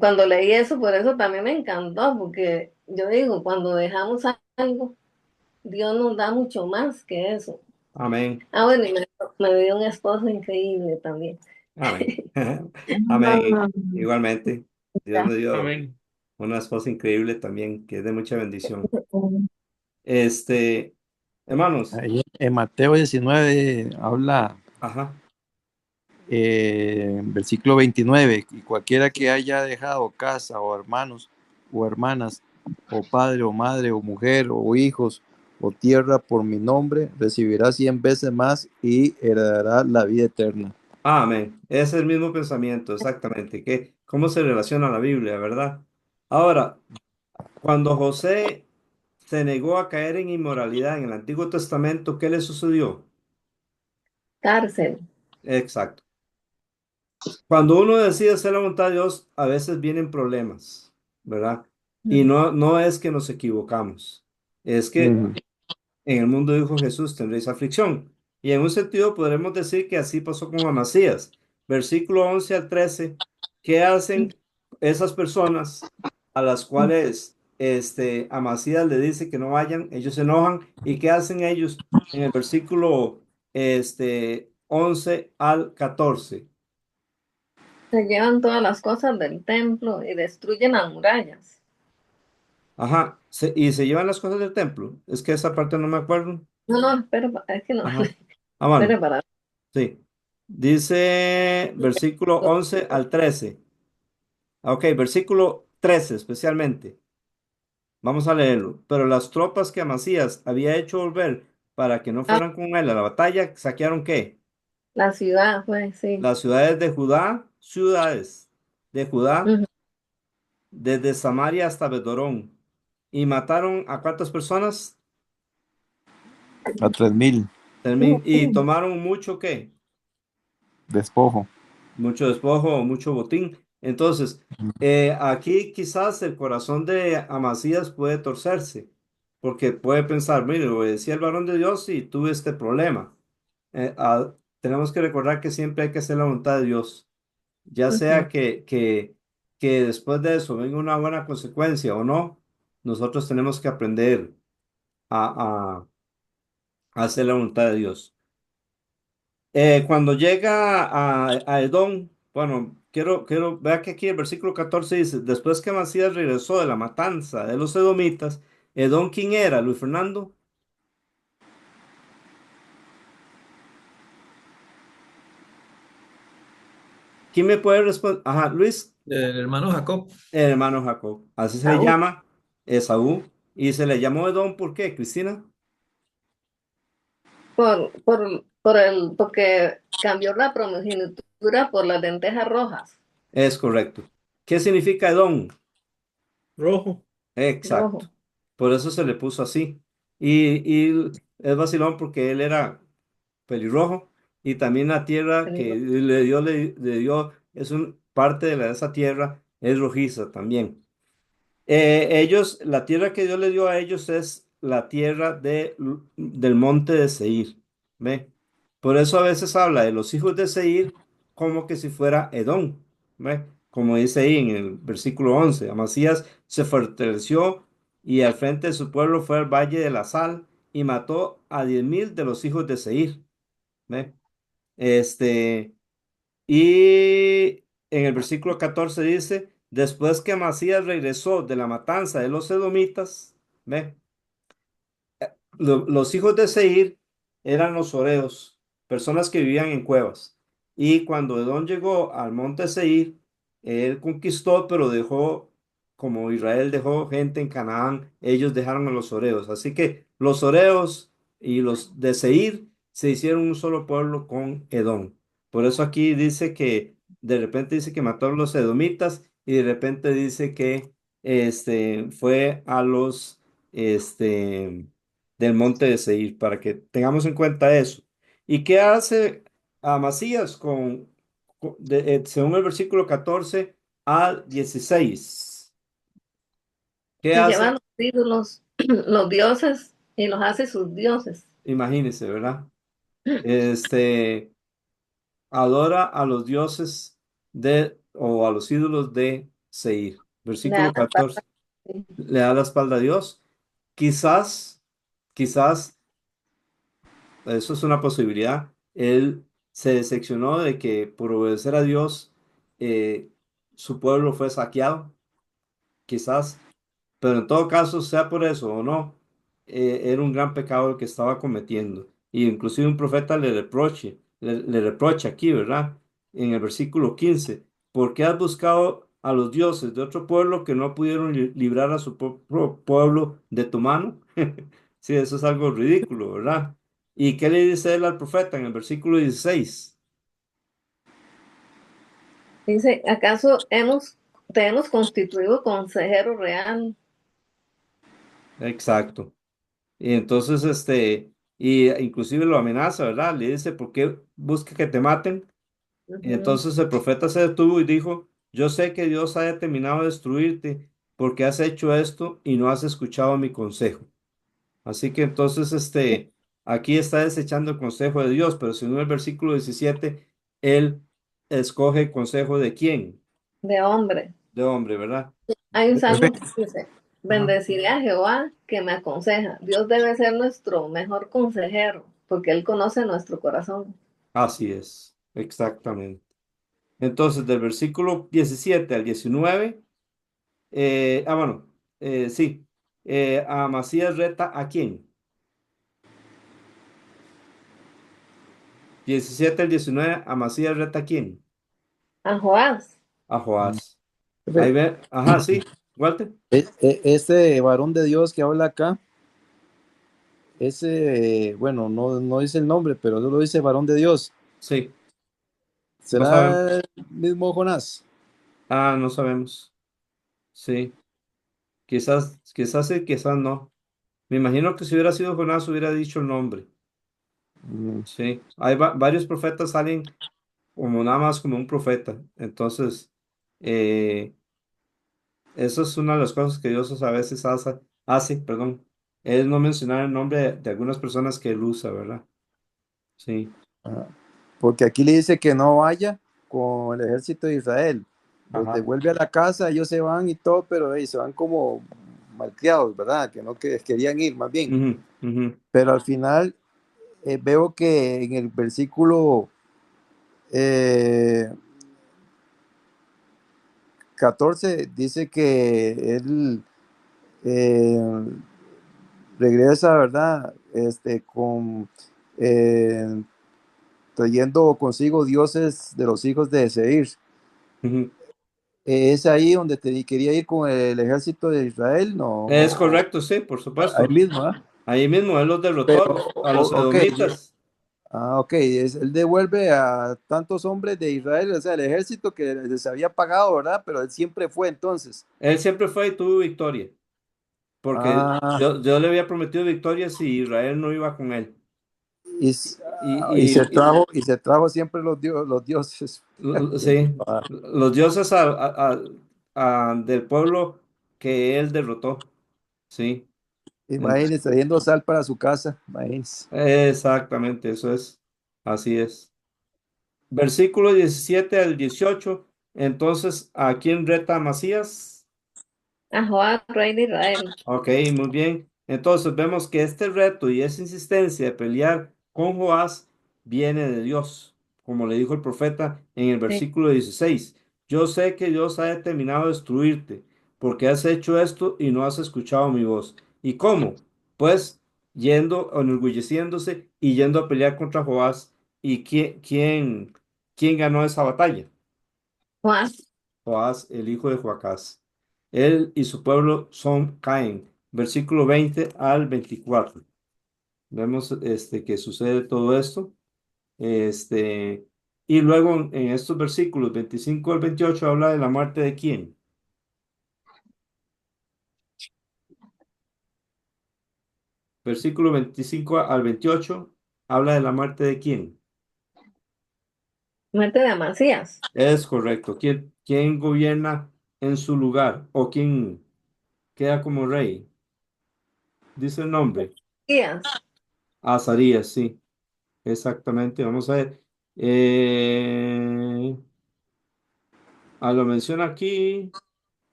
cuando leí eso, por eso también me encantó, porque yo digo, cuando dejamos algo, Dios nos da mucho más que eso. Amén. Ah, bueno, y me dio un esposo increíble también. Amén. Amén. Igualmente, Dios me dio Amén. una esposa increíble también, que es de mucha bendición. Este, hermanos, Ahí en Mateo 19 habla, ajá, versículo 29, y cualquiera que haya dejado casa o hermanos o hermanas, o padre o madre o mujer o hijos o tierra por mi nombre, recibirá 100 veces más y heredará la vida eterna. amén. Es el mismo pensamiento, exactamente. ¿Cómo se relaciona la Biblia, verdad? Ahora, cuando José se negó a caer en inmoralidad en el Antiguo Testamento, ¿qué le sucedió? Cárcel. Exacto. Cuando uno decide hacer la voluntad de Dios, a veces vienen problemas, ¿verdad? Y no es que nos equivocamos, es que Ujú. en el mundo dijo Jesús, tendréis aflicción. Y en un sentido podremos decir que así pasó con Amasías. Versículo 11 al 13. ¿Qué hacen esas personas a las cuales Amasías le dice que no vayan, ellos se enojan. ¿Y qué hacen ellos? En el versículo 11 al 14. Se llevan todas las cosas del templo y destruyen las murallas. Ajá, y se llevan las cosas del templo. Es que esa parte no me acuerdo. No, no, pero es que no, Ajá. Ah, bueno, pero para sí. Dice versículo 11 al 13. Ok, versículo 13 especialmente. Vamos a leerlo. Pero las tropas que Amasías había hecho volver para que no ah, fueran con él a la batalla, ¿saquearon qué? la ciudad, pues sí. Las ciudades de Judá, Ujú. desde Samaria hasta Bedorón. ¿Y mataron a cuántas personas? A 3.000 Y tomaron mucho, ¿qué? despojo. Mucho despojo, mucho botín. Entonces, aquí quizás el corazón de Amasías puede torcerse, porque puede pensar, mire, obedecí al varón de Dios y tuve este problema. Tenemos que recordar que siempre hay que hacer la voluntad de Dios, ya sea Ujú. que después de eso venga una buena consecuencia o no, nosotros tenemos que aprender a hacer la voluntad de Dios. Cuando llega a Edom, bueno, vea que aquí el versículo 14 dice, después que Macías regresó de la matanza de los edomitas, Edom, ¿quién era? Luis Fernando, ¿quién me puede responder? Ajá, Luis, El hermano Jacob, el hermano Jacob, así se le Saúl, llama, Esaú, y se le llamó Edom, ¿por qué, Cristina? porque cambió la primogenitura por las lentejas rojas, Es correcto. ¿Qué significa Edom? Rojo. Exacto. rojo. Por eso se le puso así. Y es vacilón porque él era pelirrojo y también la tierra que le dio, es un parte de esa tierra es rojiza también. La tierra que Dios le dio a ellos es la tierra del monte de Seir. ¿Ve? Por eso a veces habla de los hijos de Seir como que si fuera Edom. ¿Ve? Como dice ahí en el versículo 11. Amasías se fortaleció y al frente de su pueblo fue al valle de la sal y mató a 10.000 de los hijos de Seir. ¿Ve? Este, y en el versículo 14 dice, después que Amasías regresó de la matanza de los edomitas, ¿ve? Los hijos de Seir eran los horeos, personas que vivían en cuevas. Y cuando Edom llegó al monte Seir, él conquistó, pero dejó, como Israel dejó gente en Canaán, ellos dejaron a los horeos. Así que los horeos y los de Seir se hicieron un solo pueblo con Edom. Por eso aquí dice que, de repente dice que mató a los edomitas y de repente dice que fue a los, este, del monte de Seir, para que tengamos en cuenta eso. ¿Y qué hace Amasías según el versículo 14 al 16? ¿Qué Se llevan hace? los ídolos, los dioses, y los hace sus dioses. Imagínense, ¿verdad? Este, adora a los dioses o a los ídolos de Seir. Le da Versículo la espalda. 14. Le da la espalda a Dios. Quizás, quizás eso es una posibilidad. Él se decepcionó de que por obedecer a Dios su pueblo fue saqueado, quizás, pero en todo caso, sea por eso o no, era un gran pecado el que estaba cometiendo. Y inclusive un profeta le reprocha aquí, ¿verdad? En el versículo 15, ¿por qué has buscado a los dioses de otro pueblo que no pudieron librar a su propio pueblo de tu mano? Sí, eso es algo ridículo, ¿verdad? ¿Y qué le dice él al profeta en el versículo 16? Dice, te hemos constituido consejero real? Exacto. Y entonces, inclusive lo amenaza, ¿verdad? Le dice, ¿por qué busca que te maten? Y Ujú. entonces el profeta se detuvo y dijo, yo sé que Dios ha determinado destruirte porque has hecho esto y no has escuchado mi consejo. Así que entonces, aquí está desechando el consejo de Dios, pero según el versículo 17, él escoge el consejo de quién, De hombre. de hombre, ¿verdad? Hay un salmo Perfecto. que dice, Ajá. bendeciré a Jehová que me aconseja. Dios debe ser nuestro mejor consejero, porque Él conoce nuestro corazón. Así es, exactamente. Entonces, del versículo 17 al 19, bueno, sí, Amasías reta ¿a quién? 17 al 19, Amasías reta ¿a quién? A Joás, A Joás. Ahí Perfecto. ve, ajá, sí, Walter. Este varón de Dios que habla acá, ese, bueno, no dice el nombre, pero solo dice varón de Dios. Sí, no sabemos. ¿Será el mismo Jonás? No sabemos. Sí, quizás sí, quizás no. Me imagino que si hubiera sido Jonás, hubiera dicho el nombre. Mm, Sí, hay varios profetas salen como nada más como un profeta. Entonces, eh, eso es una de las cosas que Dios a veces perdón, es no mencionar el nombre de algunas personas que él usa, ¿verdad? Sí, ajá. Porque aquí le dice que no vaya con el ejército de Israel. Los ajá. devuelve a la casa, ellos se van y todo, pero se van como malcriados, ¿verdad? Que no querían ir, más bien. Ujú, ujú, Pero al final veo que en el versículo eh, 14 dice que él eh, regresa, ¿verdad? Eh, trayendo consigo dioses de los hijos de Seir. ujú. Es ahí donde quería ir con el ejército de Israel, no, Es correcto, sí, por ahí supuesto. mismo, ¿ah? Ahí mismo él los derrotó Pero, a los ok, edomitas. ok, él devuelve a tantos hombres de Israel, o sea, el ejército que les había pagado, ¿verdad? Pero él siempre fue entonces. Él siempre fue y tuvo victoria, porque Ah, Dios le había prometido victoria si Israel no iba con él. y, s- y Y, se y, trajo siempre los dioses. sí, Ah, los dioses del pueblo que él derrotó. Sí, imagínense, trayendo sal para su casa, imagínense. exactamente, eso es. Así es. Versículo 17 al 18. Entonces, ¿a quién reta Amasías? a Joás, rey de Israel. Ok, muy bien. Entonces vemos que este reto y esa insistencia de pelear con Joás viene de Dios, como le dijo el profeta en el Sí. versículo 16. Yo sé que Dios ha determinado destruirte, porque has hecho esto y no has escuchado mi voz. ¿Y cómo? Pues yendo, enorgulleciéndose y yendo a pelear contra Joás. ¿Y quién ganó esa batalla? Joás, Joás, el hijo de Joacás. Él y su pueblo caen. Versículo 20 al 24. Vemos que sucede todo esto. Este, y luego en estos versículos 25 al 28 habla de la muerte de quién. Versículo 25 al 28 habla de la muerte de quién. muerte de Amasías. Es correcto. ¿Quién gobierna en su lugar? ¿O quién queda como rey? Dice el nombre. Días. Azarías, sí. Exactamente, vamos a ver. Eh, lo menciona aquí.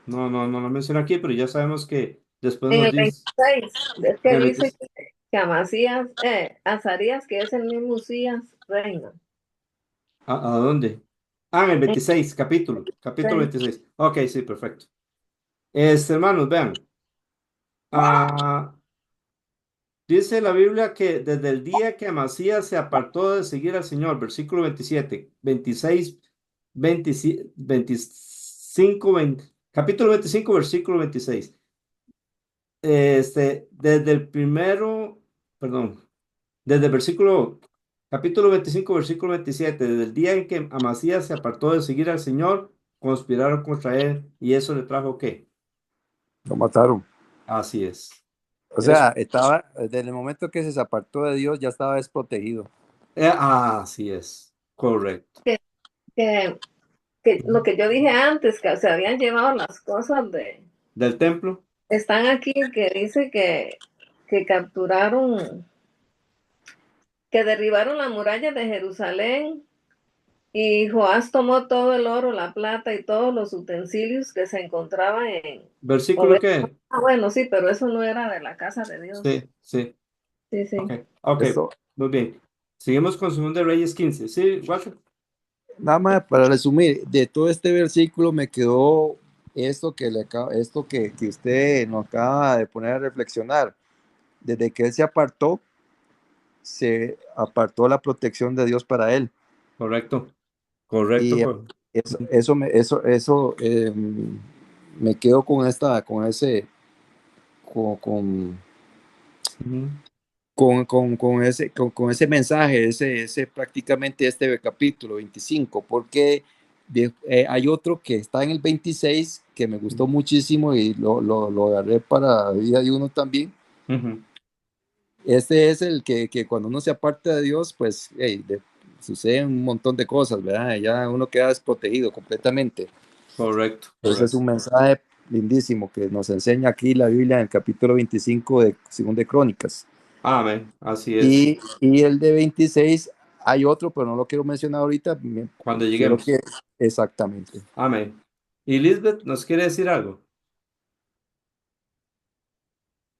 No lo menciona aquí, pero ya sabemos que después En nos el dice 26, es en que el dice 20 que Amasías, Azarías, que es el mismo Usías, reina. ¿a dónde? En el En 26, capítulo el 26. Ok, sí, perfecto. Hermanos, vean. Ah, dice la Biblia que desde el día que Amasías se apartó de seguir al Señor, versículo 27, 26, 25, capítulo 25, versículo 26. Desde el primero, perdón, desde el capítulo 25, versículo 27, desde el día en que Amasías se apartó de seguir al Señor, conspiraron contra él y eso le trajo ¿qué? Lo mataron. Así es. O Es, sea, estaba, desde el momento que se apartó de Dios, ya estaba desprotegido. así es. Correcto. que, que, que lo que yo dije antes, que se habían llevado las cosas Del templo. están aquí, que dice que capturaron, que derribaron la muralla de Jerusalén Y Joás tomó todo el oro, la plata y todos los utensilios que se encontraban en ¿Versículo Obed. qué? Ah, bueno, sí, pero eso no era de la casa de Dios. Sí, sí. Sí, Ok, sí. ok, Eso, muy bien. Seguimos con Segunda de Reyes 15. Sí, Walter. nada más para resumir, de todo este versículo me quedó esto que usted nos acaba de poner a reflexionar. Desde que él se apartó la protección de Dios para él. Correcto, correcto. Y Ujú, me quedo con con, con, ujú. con ese mensaje, ese prácticamente este capítulo 25, porque hay otro que está en el 26 que me gustó muchísimo y lo agarré para vida de uno también. Ujú. Este es el que cuando uno se aparta de Dios, pues suceden un montón de cosas, ¿verdad? Ya uno queda desprotegido completamente. Correcto, Ese es correcto. un mensaje lindísimo que nos enseña aquí la Biblia en el capítulo 25 de Segunda de Crónicas. Amén, así es. Y el de 26 hay otro, pero no lo quiero mencionar ahorita. Cuando Quiero lleguemos. que exactamente. Amén. ¿Y Lisbeth nos quiere decir algo?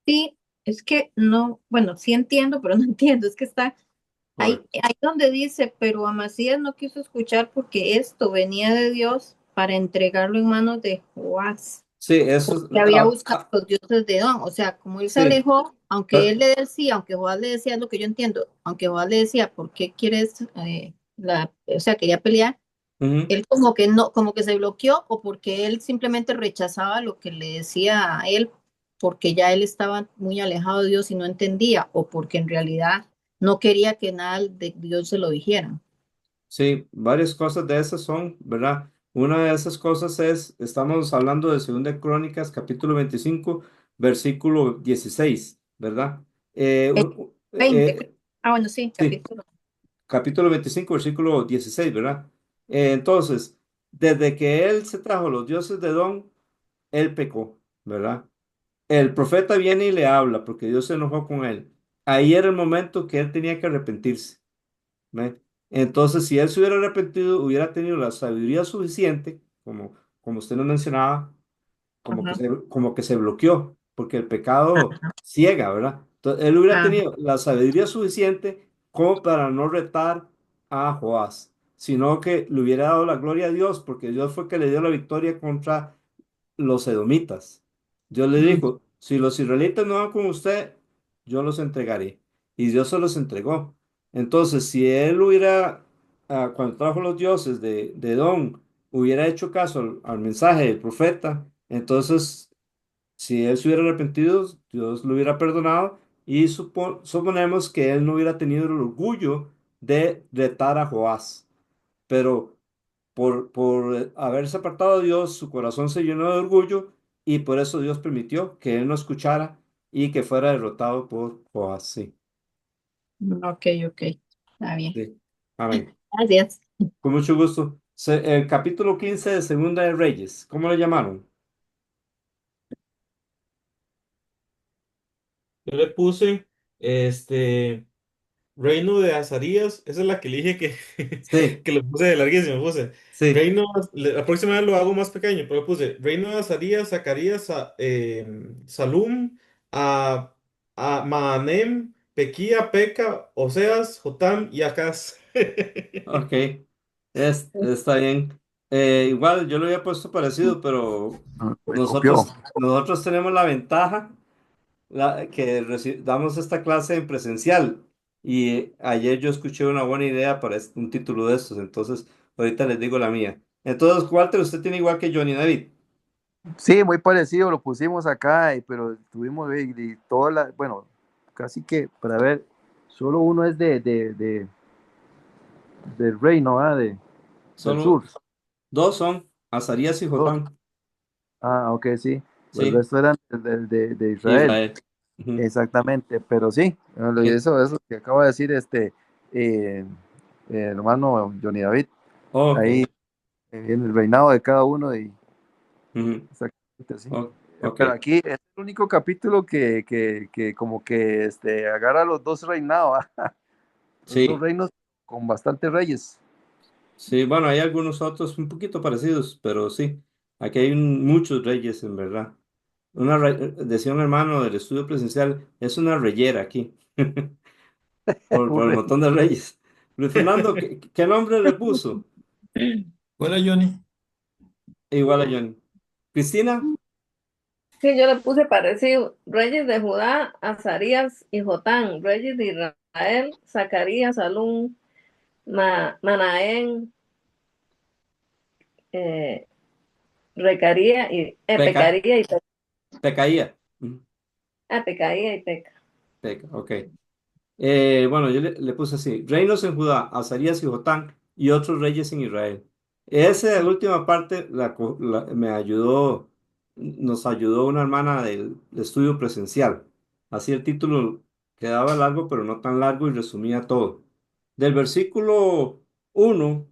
Sí, es que no, bueno, sí entiendo, pero no entiendo, es que está Correcto. ahí donde dice, pero Amasías no quiso escuchar porque esto venía de Dios para entregarlo en manos de Joás, Sí, eso es. que había buscado los dioses de Edom. O sea, como él se Sí. alejó, aunque Ah, él le decía, aunque Joás le decía, es lo que yo entiendo, aunque Joás le decía, ¿por qué quieres, o sea, quería pelear? ujú. Él como que no, como que se bloqueó o porque él simplemente rechazaba lo que le decía a él, porque ya él estaba muy alejado de Dios y no entendía, o porque en realidad no quería que nada de Dios se lo dijeran. Sí, varias cosas de esas son, ¿verdad? Una de esas cosas es, estamos hablando de Segunda Crónicas, capítulo 25, versículo 16, ¿verdad? El 20, bueno, sí, Sí, capítulo. capítulo 25, versículo 16, ¿verdad? Entonces, desde que él se trajo los dioses de Edom, él pecó, ¿verdad? El profeta viene y le habla porque Dios se enojó con él. Ahí era el momento que él tenía que arrepentirse. ¿Ve? Entonces, si él se hubiera arrepentido, hubiera tenido la sabiduría suficiente, como usted nos mencionaba, Ajá, como que se bloqueó, porque el pecado ciega, ¿verdad? Entonces, él hubiera ajá, tenido la sabiduría suficiente como para no retar a Joás, sino que le hubiera dado la gloria a Dios, porque Dios fue que le dio la victoria contra los edomitas. Dios le mm, dijo, si los israelitas no van con usted, yo los entregaré. Y Dios se los entregó. Entonces, si él hubiera, cuando trajo los dioses de Edom, hubiera hecho caso al mensaje del profeta, entonces, si él se hubiera arrepentido, Dios lo hubiera perdonado y suponemos que él no hubiera tenido el orgullo de retar a Joás. Pero por haberse apartado de Dios, su corazón se llenó de orgullo y por eso Dios permitió que él no escuchara y que fuera derrotado por Joás. Sí, ok, ok, está bien. sí. Amén. Gracias. Con mucho gusto. El capítulo 15 de Segunda de Reyes, ¿cómo le llamaron? Yo le puse, este, Reino de Azarías, esa es la que elige Sí, que lo puse de larguísimo, puse. sí, La próxima vez lo hago más pequeño, pero puse Reino de Azarías, Zacarías, Salum, a, Maanem, Pequía, Peca, Oseas, Jotam y Acaz. ok. Está bien. Igual yo lo había puesto parecido, pero Me copió. nosotros tenemos la ventaja que damos esta clase en presencial. Y ayer yo escuché una buena idea para un título de estos, entonces ahorita les digo la mía. Entonces, Walter, usted tiene igual que Johnny David. Sí, muy parecido, lo pusimos acá, pero tuvimos bueno, casi que, para ver, solo uno es del reino, del sur. Solo dos son Azarías y Dos. Jotam. Ok, sí. El Sí, resto eran de Israel. Israel. Ujú. Exactamente, pero sí, Eh, eso que acaba de decir eh, hermano Johnny David, ok. ahí en el reinado de cada uno y Ujú. exactamente así. Ok. Pero aquí es el único capítulo que como que agarra los dos reinados, los dos Sí. reinos con bastantes reyes. Sí, bueno, hay algunos otros un poquito parecidos, pero sí, aquí hay muchos reyes en verdad. Decía un hermano del estudio presencial, es una reyera aquí, por el montón de reyes. Luis Fernando, ¿qué nombre le puso? Hola Johnny. Igual a Johnny. Cristina, Sí, yo le puse parecido. Reyes de Judá, Azarías y Jotán. Reyes de Israel, Zacarías, Salum, Manaén, eh, Peca, Pecaría y Peca. Pecaía. Pecaía y Peca. Peca, ok. Bueno, yo le puse así, reinos en Judá, Azarías y Jotán, y otros reyes en Israel. Esa última parte me ayudó, nos ayudó una hermana del estudio presencial. Así el título quedaba largo, pero no tan largo y resumía todo. Del versículo 1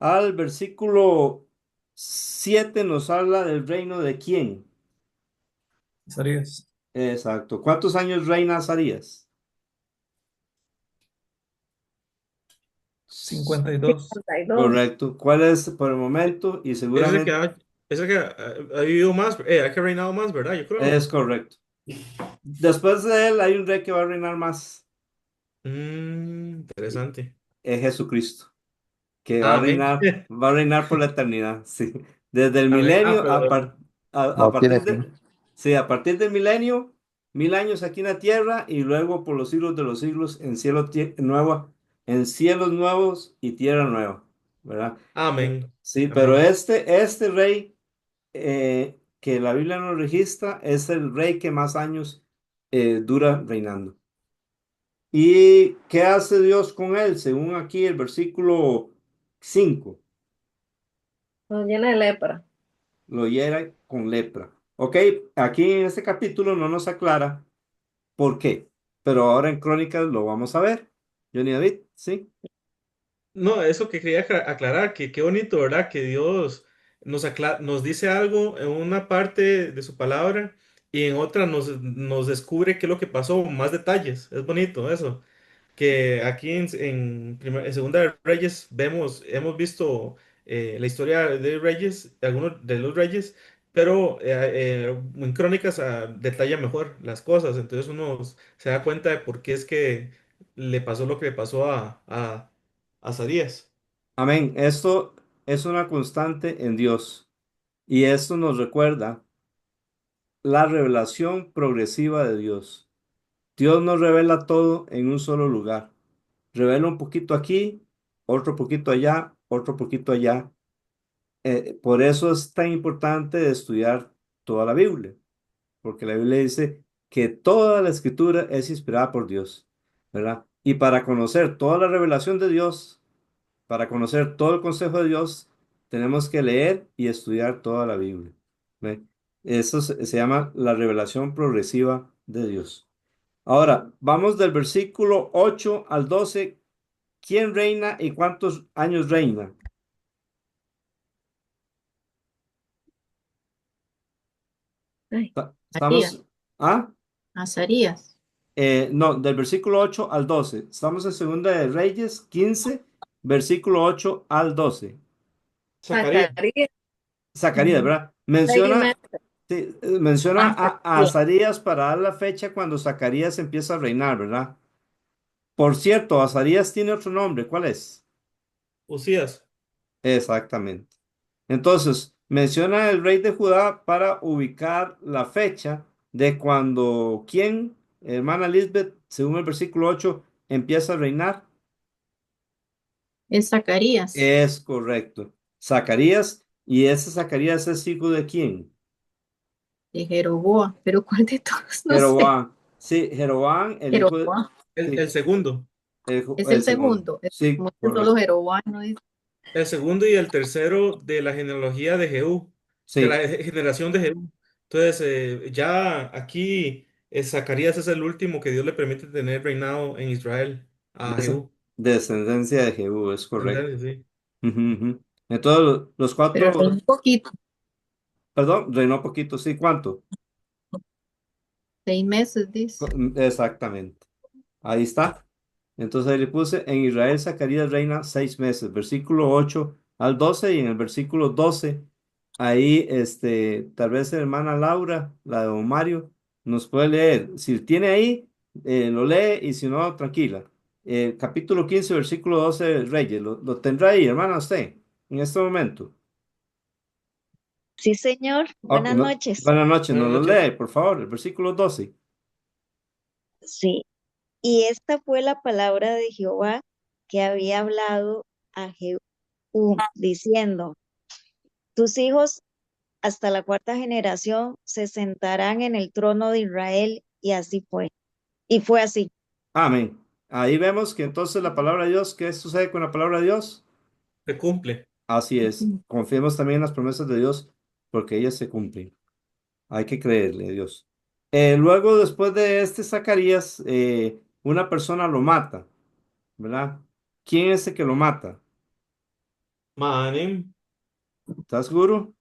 al versículo 7 nos habla del reino de quién. Sarías. Exacto. ¿Cuántos años reina Azarías? 52. 52. Correcto. ¿Cuál es por el momento? Y Ese que seguramente ha vivido más, ha que ha reinado más, ¿verdad? Yo creo. es correcto. Después de él hay un rey que va a reinar más, Interesante. es Jesucristo, que Amén. va a reinar por la eternidad, sí. Desde el Amén. milenio Perdón. a No tiene partir fin. de, sí, a partir del milenio, 1000 años aquí en la tierra y luego por los siglos de los siglos en en cielos nuevos y tierra nueva, ¿verdad? Amén. Sí, pero Amén. este rey que la Biblia nos registra es el rey que más años dura reinando. ¿Y qué hace Dios con él? Según aquí el versículo 5 Nos llena de lepra. lo hiera con lepra. Ok, aquí en este capítulo no nos aclara por qué, pero ahora en Crónicas lo vamos a ver. Johnny David, ¿sí? No, eso que quería aclarar, que qué bonito, ¿verdad? Que Dios nos dice algo en una parte de su palabra y en otra nos descubre qué es lo que pasó, más detalles. Es bonito eso. Que aquí en Segunda de Reyes hemos visto la historia de Reyes, de algunos de los Reyes, pero en Crónicas detalla mejor las cosas, entonces se da cuenta de por qué es que le pasó lo que le pasó a Azarías. Amén. Esto es una constante en Dios y esto nos recuerda la revelación progresiva de Dios. Dios no revela todo en un solo lugar. Revela un poquito aquí, otro poquito allá, otro poquito allá. Por eso es tan importante estudiar toda la Biblia, porque la Biblia dice que toda la escritura es inspirada por Dios, ¿verdad? Y para conocer toda la revelación de Dios, para conocer todo el consejo de Dios, tenemos que leer y estudiar toda la Biblia. ¿Ve? Eso se llama la revelación progresiva de Dios. Ahora, vamos del versículo 8 al 12. ¿Quién reina y cuántos años reina? Ay, Azarías. Estamos, ¿ah? Azarías. No, del versículo 8 al 12. Estamos en Segunda de Reyes 15, versículo 8 al 12. Zacarías. Zacarías, Zacarías, Ujú. ¿verdad? rey y Menciona, medio. sí, menciona a Azarías. Azarías para dar la fecha cuando Zacarías empieza a reinar, ¿verdad? Por cierto, Azarías tiene otro nombre, ¿cuál es? Usías. Exactamente. Entonces, menciona el rey de Judá para ubicar la fecha de cuando, ¿quién? Hermana Lisbeth, según el versículo 8 empieza a reinar. Es Zacarías. Es correcto. Zacarías, y ese Zacarías es hijo de quién? De Jeroboam. Pero ¿cuál de todos? No sé. Jeroboam. Sí, Jeroboam, el hijo de... Jeroboam. El Sí, segundo. Es el el segundo. segundo. Sí, Como es solo correcto. Jeroboam, no es. El segundo y el tercero de la genealogía de Jehú, de la Sí, generación de Jehú. Entonces, ya aquí Zacarías es el último que Dios le permite tener reinado en Israel a des- Jehú. descendencia de Jehú, es correcto. ¿Entendés? Sí. Ujú, ujú. Entonces, los Pero cuatro, un poquito. perdón, reinó poquito, sí, ¿cuánto? 6 meses, dice. Exactamente. Ahí está. Entonces ahí le puse, en Israel Zacarías reina 6 meses, versículo 8 al 12 y en el versículo 12, ahí tal vez hermana Laura, la de Don Mario, nos puede leer. Si tiene ahí, lo lee y si no, tranquila. Capítulo 15 versículo 12 de Reyes, lo tendrá ahí, hermana, usted, en este momento. Sí, señor. Ok, Buenas noches. buenas noches, Buenas nos lo noches. lee, por favor, el versículo 12. Sí. Y esta fue la palabra de Jehová que había hablado a Jehú, diciendo, tus hijos hasta la cuarta generación se sentarán en el trono de Israel, y así fue. Y fue así. Amén. Ahí vemos que entonces la palabra de Dios, ¿qué sucede con la palabra de Dios? Se cumple. Así es. Confiemos también en las promesas de Dios porque ellas se cumplen. Hay que creerle a Dios. Luego, después de este Zacarías, una persona lo mata, ¿verdad? ¿Quién es el que lo mata? Mahanim. ¿Estás seguro?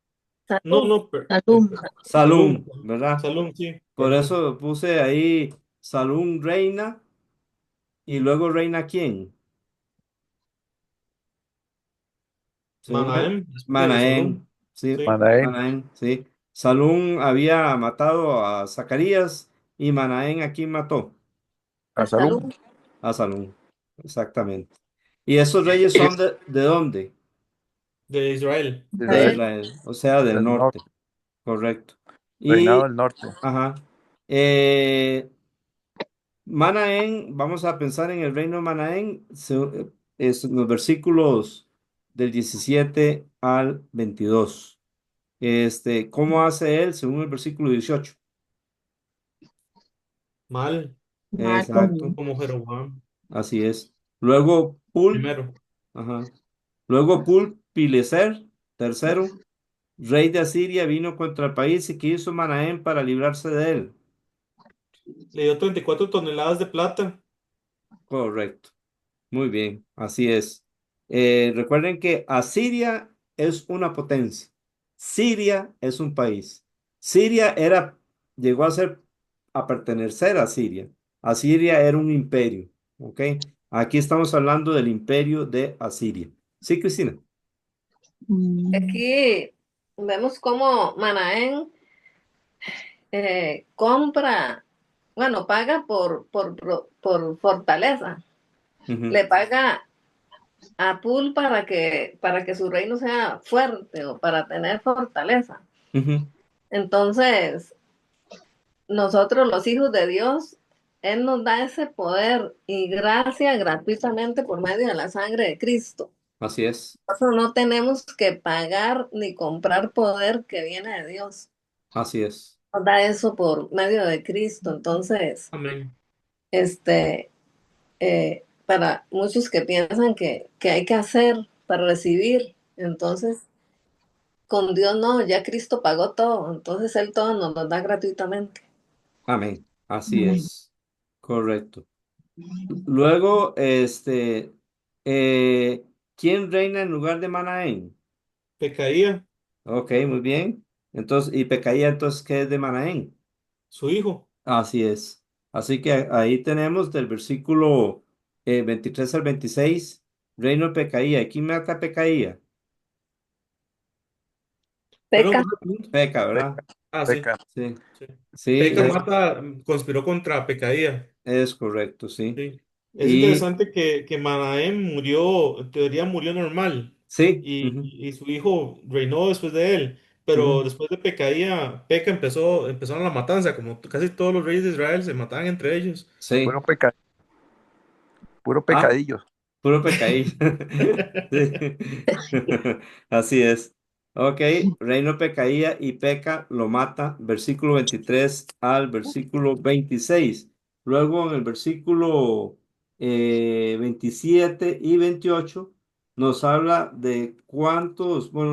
No, Salud. no, Salud. Salum. Salún, ¿verdad? Salum, sí, Por perdón. eso puse ahí Salún reina y luego reina quién? Según Manahem, después de Salum. Manaén, sí, Sí. Manaén, Manaén, sí. Salún había matado a Zacarías y Manaén a quién mató. a Salud. Salum, A Salún, exactamente. ¿Y esos reyes son de dónde? De Israel. de De Israel, Israel, o sea, del del norte, norte, correcto. reinado Y, del norte. ajá, eh, Manaén, vamos a pensar en el reino de Manaén, es en los versículos del 17 al 22. ¿Cómo hace él según el versículo 18? Mal, Mal. Exacto, como Jeroboam. así es. Luego Pul, Primero. ajá. Luego Pul Pileser, tercero, rey de Asiria, vino contra el país y que hizo Manahem para librarse de él. Le dio 34 toneladas de plata. Correcto, muy bien, así es. Recuerden que Asiria es una potencia, Siria es un país. Llegó a pertenecer a Siria. Asiria era un imperio, ¿ok? Aquí estamos hablando del imperio de Asiria. Sí, Cristina. Mm. Aquí vemos cómo Manaén compra, bueno, paga por fortaleza. Ujú, Le paga a Pul para que su reino sea fuerte o para tener fortaleza. ujú. Entonces, nosotros los hijos de Dios, Él nos da ese poder y gracia gratuitamente por medio de la sangre de Cristo. Así es, Nosotros no tenemos que pagar ni comprar poder que viene de Dios. así es. Nos da eso por medio de Cristo. Entonces, Amén. este, para muchos que piensan que hay que hacer para recibir, entonces con Dios no, ya Cristo pagó todo, entonces Él todo nos lo da gratuitamente. Amén. Así es. Correcto. Luego, ¿quién reina en lugar de Manaén? Pecaía, Ok, muy bien. Entonces, y Pecaía, entonces, ¿qué es de Manaén? su hijo. Así es. Así que ahí tenemos del versículo 23 al 26, reino de Pecaía. ¿Quién mata a Pecaía? Perdón, Peca, Peca, ¿verdad? Peca, ah, sí, peca. Sí, sí. sí, Peca mata, conspiró contra Pecaía. es correcto, sí. Sí. Es Y interesante que Manahem murió, en teoría murió normal, sí, y su hijo reinó después de él, pero ujú, después de Pecaía, empezaron la matanza, como casi todos los reyes de Israel se mataban entre ellos. sí. Puro peca, puro Ah, pecadillo. puro pecadillo. Sí. Así es. Ok, reino pecaía y peca lo mata, versículo 23 al versículo 26. Luego en el versículo 27 y 28 nos habla de cuántos, bueno,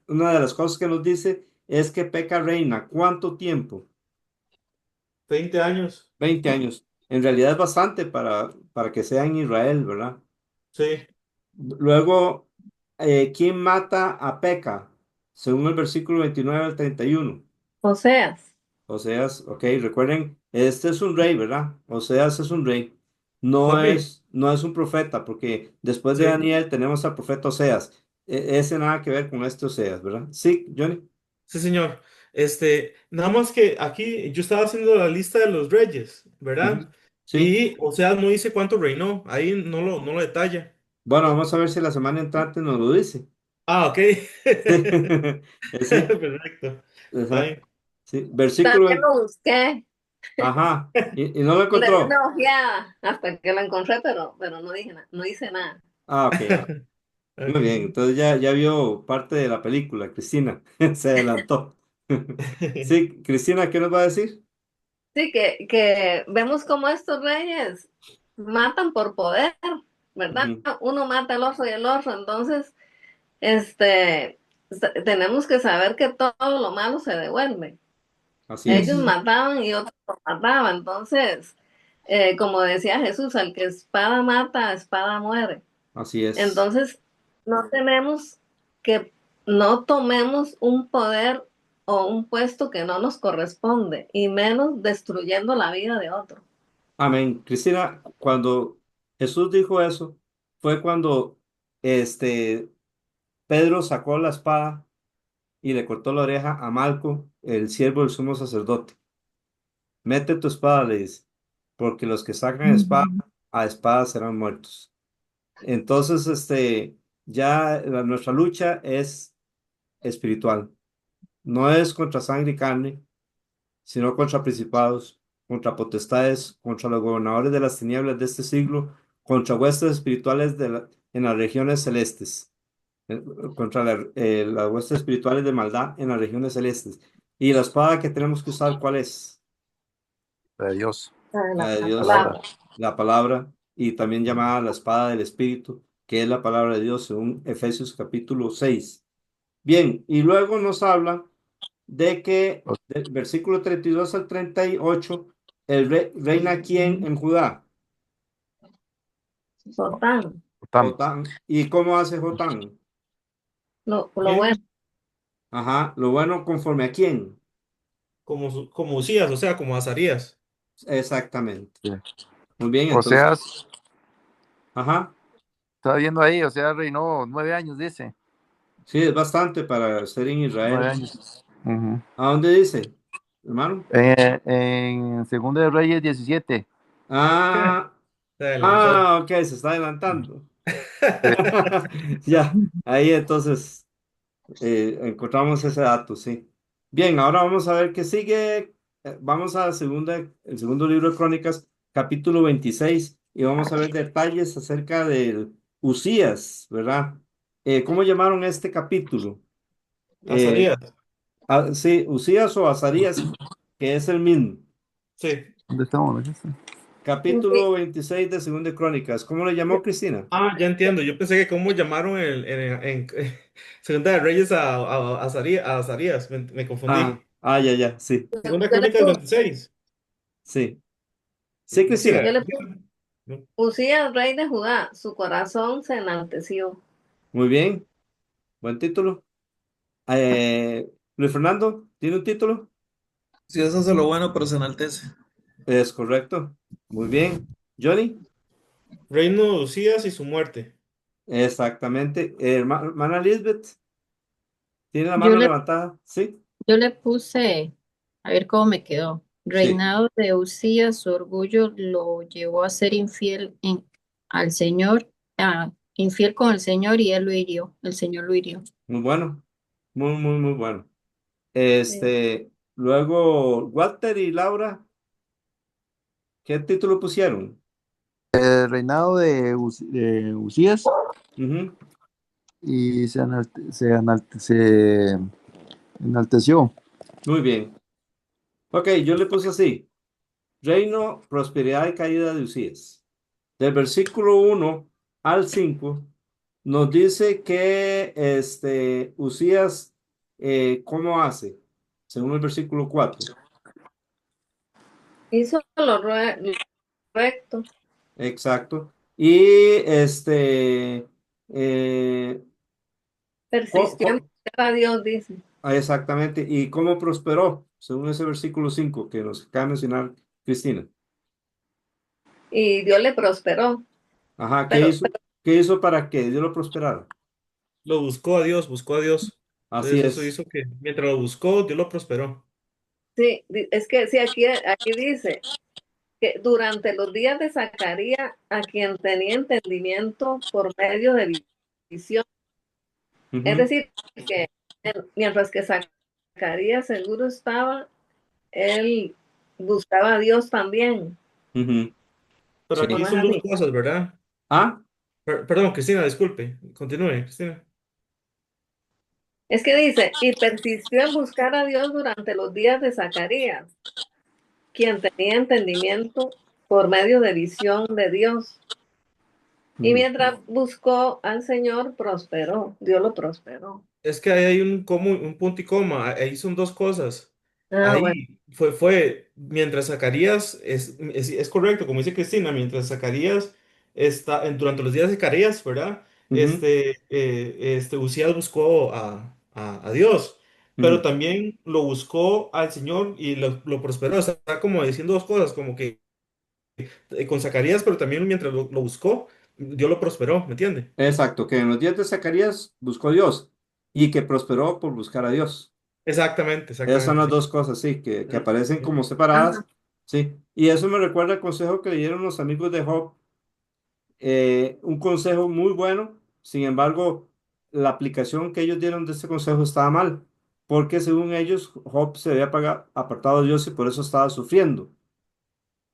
una de las cosas que nos dice es que peca reina. ¿Cuánto tiempo? 20 años, 20 años. En realidad es bastante para que sea en Israel, ¿verdad? sí, Luego, ¿quién mata a Peca? Según el versículo 29 al 31. Oseas, Oseas, ok, recuerden, este es un rey, ¿verdad? Oseas es un rey. No papi, es, no es un profeta, porque después de Sí, Daniel tenemos al profeta Oseas. Ese nada que ver con este Oseas, ¿verdad? Sí, Johnny. sí, señor. Nada más que aquí yo estaba haciendo la lista de los reyes, ¿verdad? Ujú. Sí. Y, o sea, no dice cuánto reinó, ahí no lo detalla. Bueno, vamos a ver si la semana entrante nos lo dice. Ah, ok. Sí, Perfecto. Está exacto. bien. Sí, versículo También 20. lo busqué, Ajá. Y no lo le di encontró. una ojeada hasta que lo encontré, pero no dije nada, no hice nada. Ah, ok. Muy bien. Ok. Entonces ya vio parte de la película, Cristina. Se adelantó. Sí, Cristina, ¿qué nos va a decir? Sí, que vemos como estos reyes matan por poder, ¿verdad? Ujú. Uno mata al otro y el otro, entonces, tenemos que saber que todo lo malo se devuelve. Así Ellos es. mataban y otros mataban, entonces, como decía Jesús, al que espada mata, espada muere. Así es. Entonces, no tenemos que, no tomemos un poder o un puesto que no nos corresponde, y menos destruyendo la vida de otro. Amén. Cristina, cuando Jesús dijo eso, fue cuando este Pedro sacó la espada y le cortó la oreja a Malco, el siervo del sumo sacerdote. Mete tu espada, le dice, porque los que sacan espada, a espada serán muertos. Entonces, nuestra lucha es espiritual. No es contra sangre y carne, sino contra principados, contra potestades, contra los gobernadores de las tinieblas de este siglo, contra huestes espirituales en las regiones celestes, eh, contra las huestes espirituales de maldad en las regiones celestes. Y la espada que tenemos que usar, ¿cuál es? De Dios, La de La Dios, palabra. palabra. la palabra, y también llamada la espada del Espíritu, que es la palabra de Dios, según Efesios capítulo 6. Bien, y luego nos habla de que del versículo 32 al 38 reina quién en Judá, Jotán, Tam. Jotán. ¿Y cómo hace Jotán? lo bueno. ¿Quién? Ajá, lo bueno conforme a quién. Como Usías, o sea, como Azarías. Exactamente. Sí. Muy bien, O sea, entonces, ajá, está viendo ahí, o sea, reinó 9 años, dice. sí, es bastante para ser en 9 Israel. años. Ujú. ¿A dónde dice, hermano? En Segunda de Reyes 17. Ah, Se adelantó. ok, se está adelantando. Sí. Ya, ahí entonces encontramos ese dato, sí. Bien, ahora vamos a ver qué sigue. Vamos a el segundo libro de Crónicas, capítulo 26, y vamos a ver detalles acerca del Usías, ¿verdad? ¿Cómo llamaron este capítulo? Eh, Azarías. sí, Usías o Azarías, que es el mismo. Sí. ¿Dónde estamos? ¿Dónde está? Capítulo 26 de Segunda de Crónicas. ¿Cómo le llamó Cristina? Ah, ya entiendo. Yo pensé que cómo llamaron Segunda de Reyes a Azarías. Me confundí. Ya, ya, sí, Segunda Yo le Crónicas puse, 26. sí. Sí, Siga. Cristina. yo le puse, No. Usías, rey de Judá, su corazón se enalteció. Muy bien, buen título. Luis Fernando, ¿tiene un título? Si eso hace lo bueno, pero se enaltece. Es correcto. Muy bien. Johnny, Reino de Usías y su muerte. exactamente. Hermana Lisbeth, ¿tiene la Yo mano le, levantada? Sí, yo le puse, a ver cómo me quedó. sí. Reinado de Usías, su orgullo lo llevó a ser al Señor, infiel con el Señor y él lo hirió, el Señor lo hirió. Muy bueno. Muy, muy, muy bueno. Sí. Luego, Walter y Laura, ¿qué título pusieron? El reinado de Usías Ujú. y se enalteció. Muy bien. Ok, yo le puse así. Reino, prosperidad y caída de Usías. Del versículo 1 al 5 nos dice que Usías, ¿cómo hace? Según el versículo 4. Hizo lo recto, Exacto. Y eh, co- persistió en co- buscar a Dios, dice, exactamente. ¿Y cómo prosperó? Según ese versículo 5 que nos acaba de mencionar Cristina. y Dios le prosperó. Ajá, Pero, qué hizo para que Dios lo prosperara? Lo buscó a Dios, buscó a Dios. Así Entonces eso es. hizo que mientras lo buscó, Dios lo prosperó. sí, es que sí, aquí dice que durante los días de Zacarías, a quien tenía entendimiento por medio de visión, es Ujú, decir, que mientras que Zacarías seguro estaba, él buscaba a Dios también, ujú, Pero sí. ¿o aquí no es son dos así? cosas, ¿verdad? Ah, Perdón, Cristina, disculpe. Continúe, Cristina. Es que dice, y persistió en buscar a Dios durante los días de Zacarías, quien tenía entendimiento por medio de visión de Dios. Y ujú. mientras buscó al Señor, prosperó, Dios lo prosperó. Es que ahí hay un punto y coma. Ahí son dos cosas. Ah, bueno. Ahí mientras Zacarías, es correcto, como dice Cristina, mientras Zacarías está, durante los días de Zacarías, ¿verdad? Ujú, Usías buscó a Dios, pero ujú. también lo buscó al Señor y lo prosperó. Está como diciendo dos cosas, como que con Zacarías, pero también mientras lo buscó, Dios lo prosperó, ¿me entiende? Exacto, que en los días de Zacarías buscó a Dios y que prosperó por buscar a Dios. Exactamente, Esas son exactamente, las sí. dos cosas, sí, que Ujú, aparecen como separadas, Ajá. sí. Y eso me recuerda al consejo que le dieron los amigos de Job, un consejo muy bueno. Sin embargo, la aplicación que ellos dieron de ese consejo estaba mal, porque según ellos, Job se había apartado de Dios y por eso estaba sufriendo.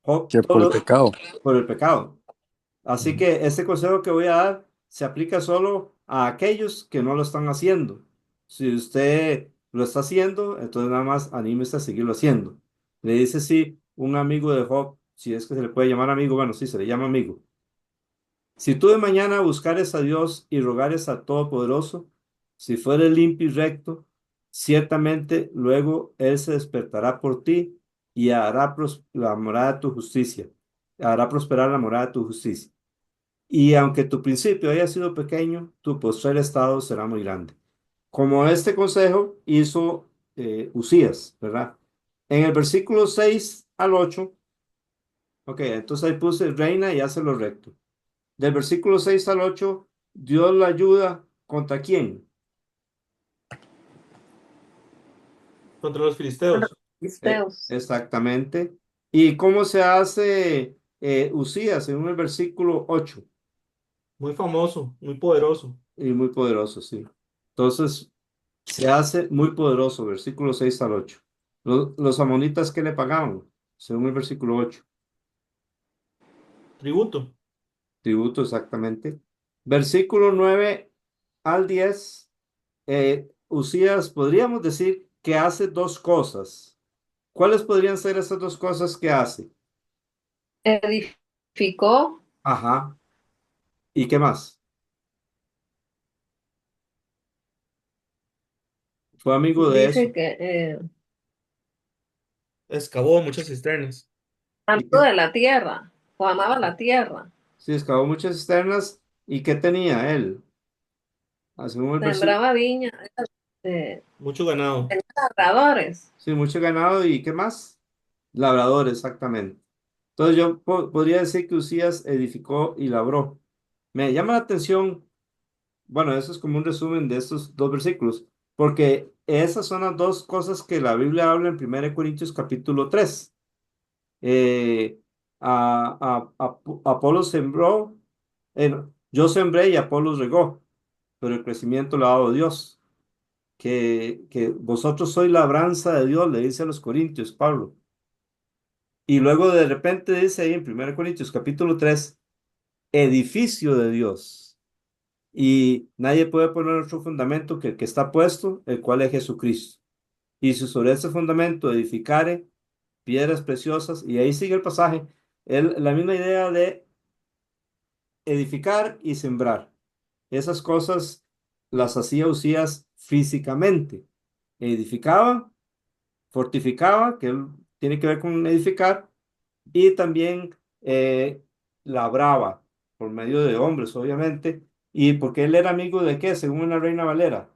Job, Que por el pecado. por el pecado. Así Ujú. que este consejo que voy a dar se aplica solo a aquellos que no lo están haciendo. Si usted lo está haciendo, entonces nada más anímese a seguirlo haciendo. Le dice sí, un amigo de Job, si es que se le puede llamar amigo, bueno, sí, se le llama amigo. Si tú de mañana buscares a Dios y rogares al Todopoderoso, si fueres limpio y recto, ciertamente luego Él se despertará por ti y hará la morada de tu justicia, hará prosperar la morada de tu justicia. Y aunque tu principio haya sido pequeño, tu postrer estado será muy grande. Como este consejo hizo Usías, ¿verdad? En el versículo 6 al 8, ok, entonces ahí puse reina y hace lo recto. Del versículo 6 al 8, Dios la ayuda contra quién. Contra los filisteos. Filisteos. Exactamente. ¿Y cómo se hace Usías en el versículo 8? Muy famoso, muy poderoso. Y muy poderoso, sí. Entonces, se hace muy poderoso, versículo 6 al 8. Los amonitas, ¿qué le pagaban? Según el versículo 8. Tributo. Tributo, exactamente. Versículo 9 al 10. Usías, podríamos decir que hace dos cosas. ¿Cuáles podrían ser esas dos cosas que hace? Edificó, Ajá. ¿Y qué más? Fue amigo de dice eso. que Excavó muchas cisternas. ¿Y amigo qué? de la tierra, o amaba la tierra, Sí, excavó muchas cisternas. ¿Y qué tenía él? Según el versículo. sembraba viña, eh, Mucho ganado. tenía labradores. Sí, mucho ganado. ¿Y qué más? Labrador, exactamente. Entonces yo podría decir que Usías edificó y labró. Me llama la atención, bueno, eso es como un resumen de estos dos versículos, porque esas son las dos cosas que la Biblia habla en 1 Corintios capítulo 3. Eh, Apolo sembró, no, yo sembré y Apolo regó, pero el crecimiento lo ha dado Dios. Que vosotros sois labranza de Dios, le dice a los Corintios, Pablo. Y luego de repente dice ahí en 1 Corintios capítulo 3 edificio de Dios. Y nadie puede poner otro fundamento que el que está puesto, el cual es Jesucristo. Y si sobre ese fundamento edificare piedras preciosas, y ahí sigue el pasaje, la misma idea de edificar y sembrar. Esas cosas las hacía Usías físicamente. Edificaba, fortificaba, que él tiene que ver con edificar, y también labraba por medio de hombres, obviamente, y porque él era amigo de qué, según la Reina Valera.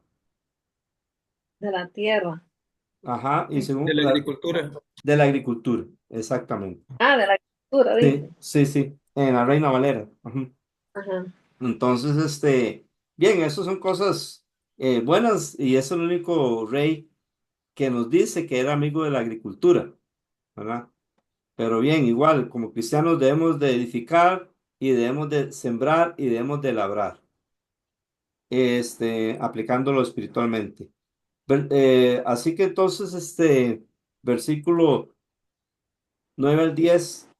De la tierra. Ajá, y De según la agricultura. de la agricultura, exactamente. Ah, de la agricultura, Sí, dice. sí, sí, en la Reina Valera. Ujú. Ajá. Entonces, bien, eso son cosas buenas y es el único rey que nos dice que era amigo de la agricultura, ¿verdad? Pero bien, igual, como cristianos debemos de edificar y debemos de sembrar y debemos de labrar, aplicándolo espiritualmente. Así que entonces, versículo 9 al 10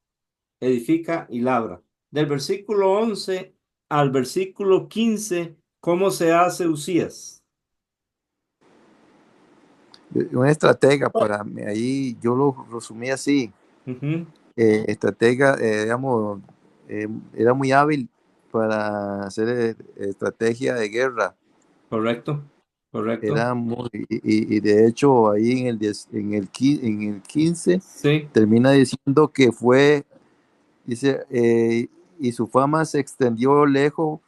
edifica y labra. Del versículo 11 al versículo 15, ¿cómo se hace Usías? Una estratega para mí, ahí yo lo resumí así. Ujú. Estratega, digamos, era muy hábil para hacer estrategia de guerra. Correcto, correcto. Era muy, y de hecho ahí en el, en el 15 Sí, termina diciendo que fue, dice, y su fama se extendió lejos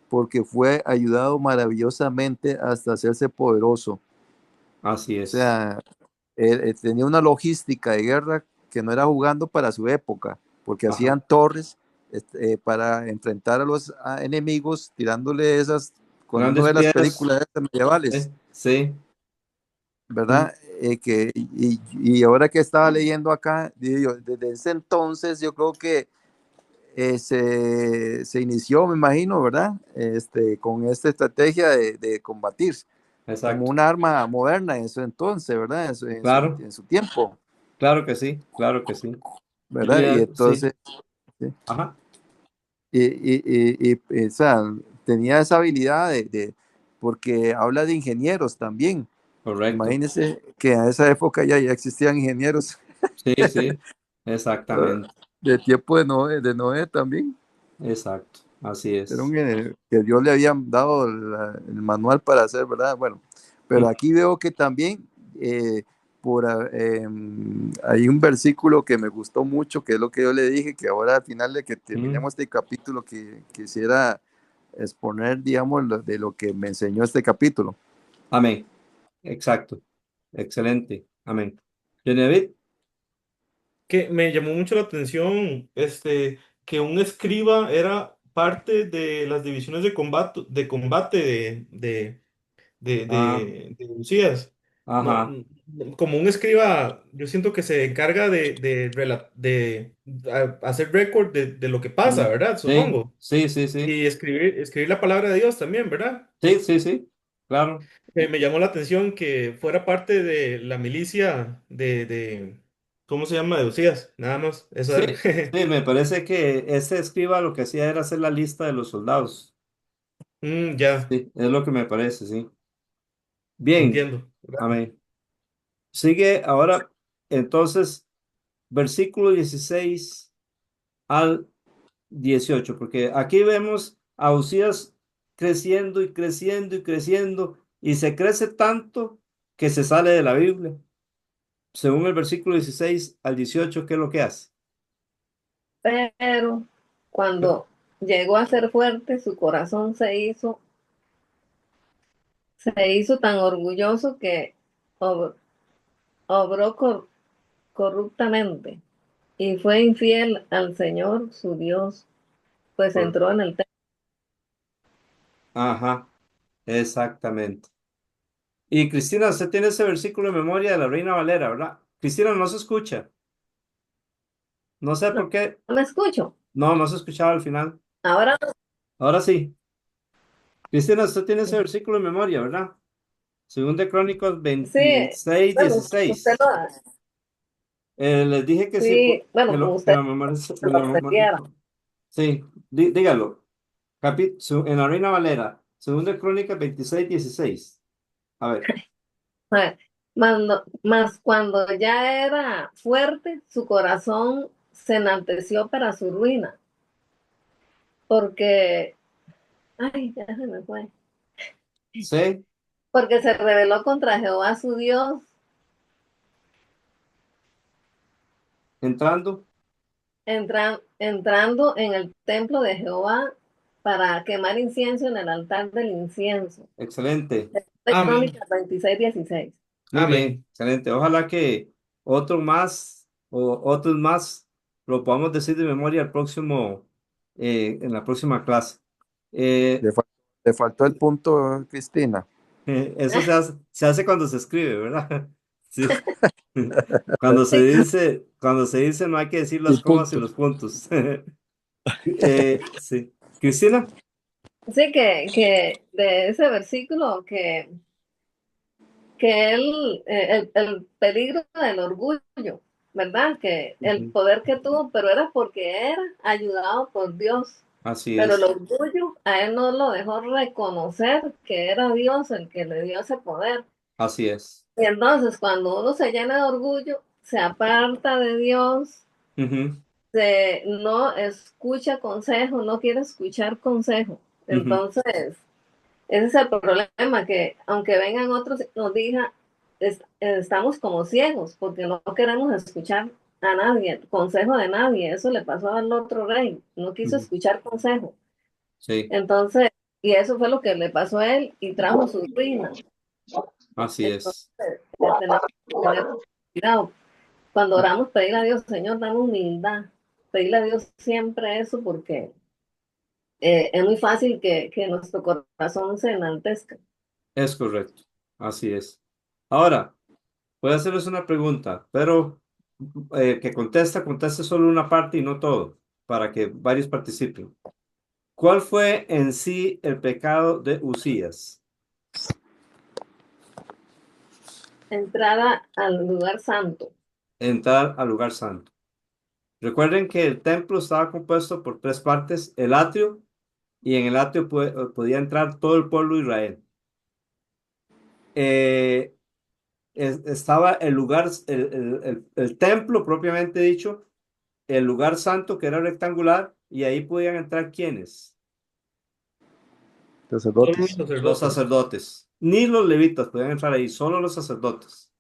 porque fue ayudado maravillosamente hasta hacerse poderoso. O así es. sea, tenía una logística de guerra que no era jugando para su época, porque Ajá. hacían torres para enfrentar a los enemigos, tirándole esas, cuando uno Grandes ve las piedras. películas estas medievales, Sí. Mm. ¿verdad? Y ahora que estaba leyendo acá, digo yo, desde ese entonces yo creo que se inició, me imagino, ¿verdad? Con esta estrategia de combatir como Exacto. un arma moderna en su entonces, ¿verdad? Claro, En su tiempo, claro que sí, claro que sí. Yo ¿verdad? Y ya, sí. entonces, sí, Ajá. o sea, tenía esa habilidad porque habla de ingenieros también. Correcto. Imagínense que en esa época ya existían ingenieros, Sí, sí. ¿verdad? Exactamente. De tiempo de Noé también. Exacto. Así Era es. que Dios le había dado el manual para hacer, ¿verdad? Bueno, pero Mm. aquí veo que también hay un versículo que me gustó mucho, que es lo que yo le dije, que ahora al final de que Mm. terminemos este capítulo, que quisiera exponer, digamos, de lo que me enseñó este capítulo. Amén. Exacto. Excelente. Amén. Genevieve. Que me llamó mucho la atención, que un escriba era parte de las divisiones de combate Ah, de Usías. No, ajá. como un escriba, yo siento que se encarga de hacer récord de lo que pasa, Mm. ¿verdad? Sí, Supongo. sí, sí, sí. Y escribir la palabra de Dios también, ¿verdad? Sí, sí, sí. Claro. Me llamó la atención que fuera parte de la milicia ¿cómo se llama? De Usías, nada más, eso Sí, era. sí, me parece que ese escriba lo que hacía era hacer la lista de los soldados. Ya, Sí, es lo que me parece, sí. Bien, entiendo. amén. Sigue ahora, entonces, versículo 16 al 18, porque aquí vemos a Usías creciendo y creciendo y creciendo, y se crece tanto que se sale de la Biblia. Según el versículo 16 al 18, ¿qué es lo que hace? Pero cuando llegó a ser fuerte, su corazón se hizo tan orgulloso que ob- obró corruptamente y fue infiel al Señor su Dios, pues Por- entró en el templo. Ajá, exactamente. Y Cristina, usted tiene ese versículo de memoria de la Reina Valera, ¿verdad? Cristina, no se escucha. No sé No, por qué. no me escucho. No, no se escuchaba al final. Ahora Ahora sí. Cristina, usted tiene ese versículo de memoria, ¿verdad? Según de Crónicas sí, 26, bueno, usted 16. lo, Les dije que sí, sí, bueno, como que usted la memorizo. lo aprendiera. Sí, dígalo. En la Reina Valera, según de Crónicas 26, 16. A ver. Mas cuando ya era fuerte, su corazón se enalteció para su ruina, porque, ay, ya se me fue, Sí, porque se rebeló contra Jehová su Dios, entrando. entrando en el templo de Jehová para quemar incienso en el altar del incienso. Excelente. De Amén, Crónicas 26, 16. Muy amén. bien, excelente. Ojalá que otro más o otros más lo podamos decir de memoria en la próxima clase. Eh, Le, fal- le faltó el punto, Cristina. Eso se hace cuando se escribe, ¿verdad? Sí. Cuando se dice no hay que decir Y las comas y punto. los puntos. Sí. Cristina. Sí, que de ese versículo que el peligro del orgullo, ¿verdad? Que el Ujú. poder que tuvo, pero era porque era ayudado por Dios. Así Pero el es, orgullo a él no lo dejó reconocer que era Dios el que le dio ese poder. así es. Y entonces cuando uno se llena de orgullo, se aparta de Dios, Ujú, no escucha consejo, no quiere escuchar consejo. ujú. Entonces, ese es el problema, que aunque vengan otros y nos digan, estamos como ciegos porque no queremos escuchar a nadie, consejo de nadie. Eso le pasó al otro rey, no quiso Ujú. escuchar consejo. Sí, Entonces, y eso fue lo que le pasó a él y trajo su ruina. así Entonces, es. tenemos que tener cuidado. Cuando oramos, pedirle a Dios, Señor, dame humildad. Pedirle a Dios siempre eso porque es muy fácil que nuestro corazón se enaltezca. Es correcto. Así es. Ahora, voy a hacerles una pregunta, pero que conteste solo una parte y no todo, para que varios participen. ¿Cuál fue en sí el pecado de Usías? Entrada al lugar santo. Entrar al lugar santo. Recuerden que el templo estaba compuesto por tres partes: el atrio, y en el atrio podía entrar todo el pueblo de Israel. Eh, Estaba el lugar, el templo propiamente dicho, el lugar santo que era rectangular, y ahí podían entrar ¿quiénes? Solo los Sacerdotes. Los sacerdotes. sacerdotes. Ni los levitas podían entrar ahí, solo los sacerdotes.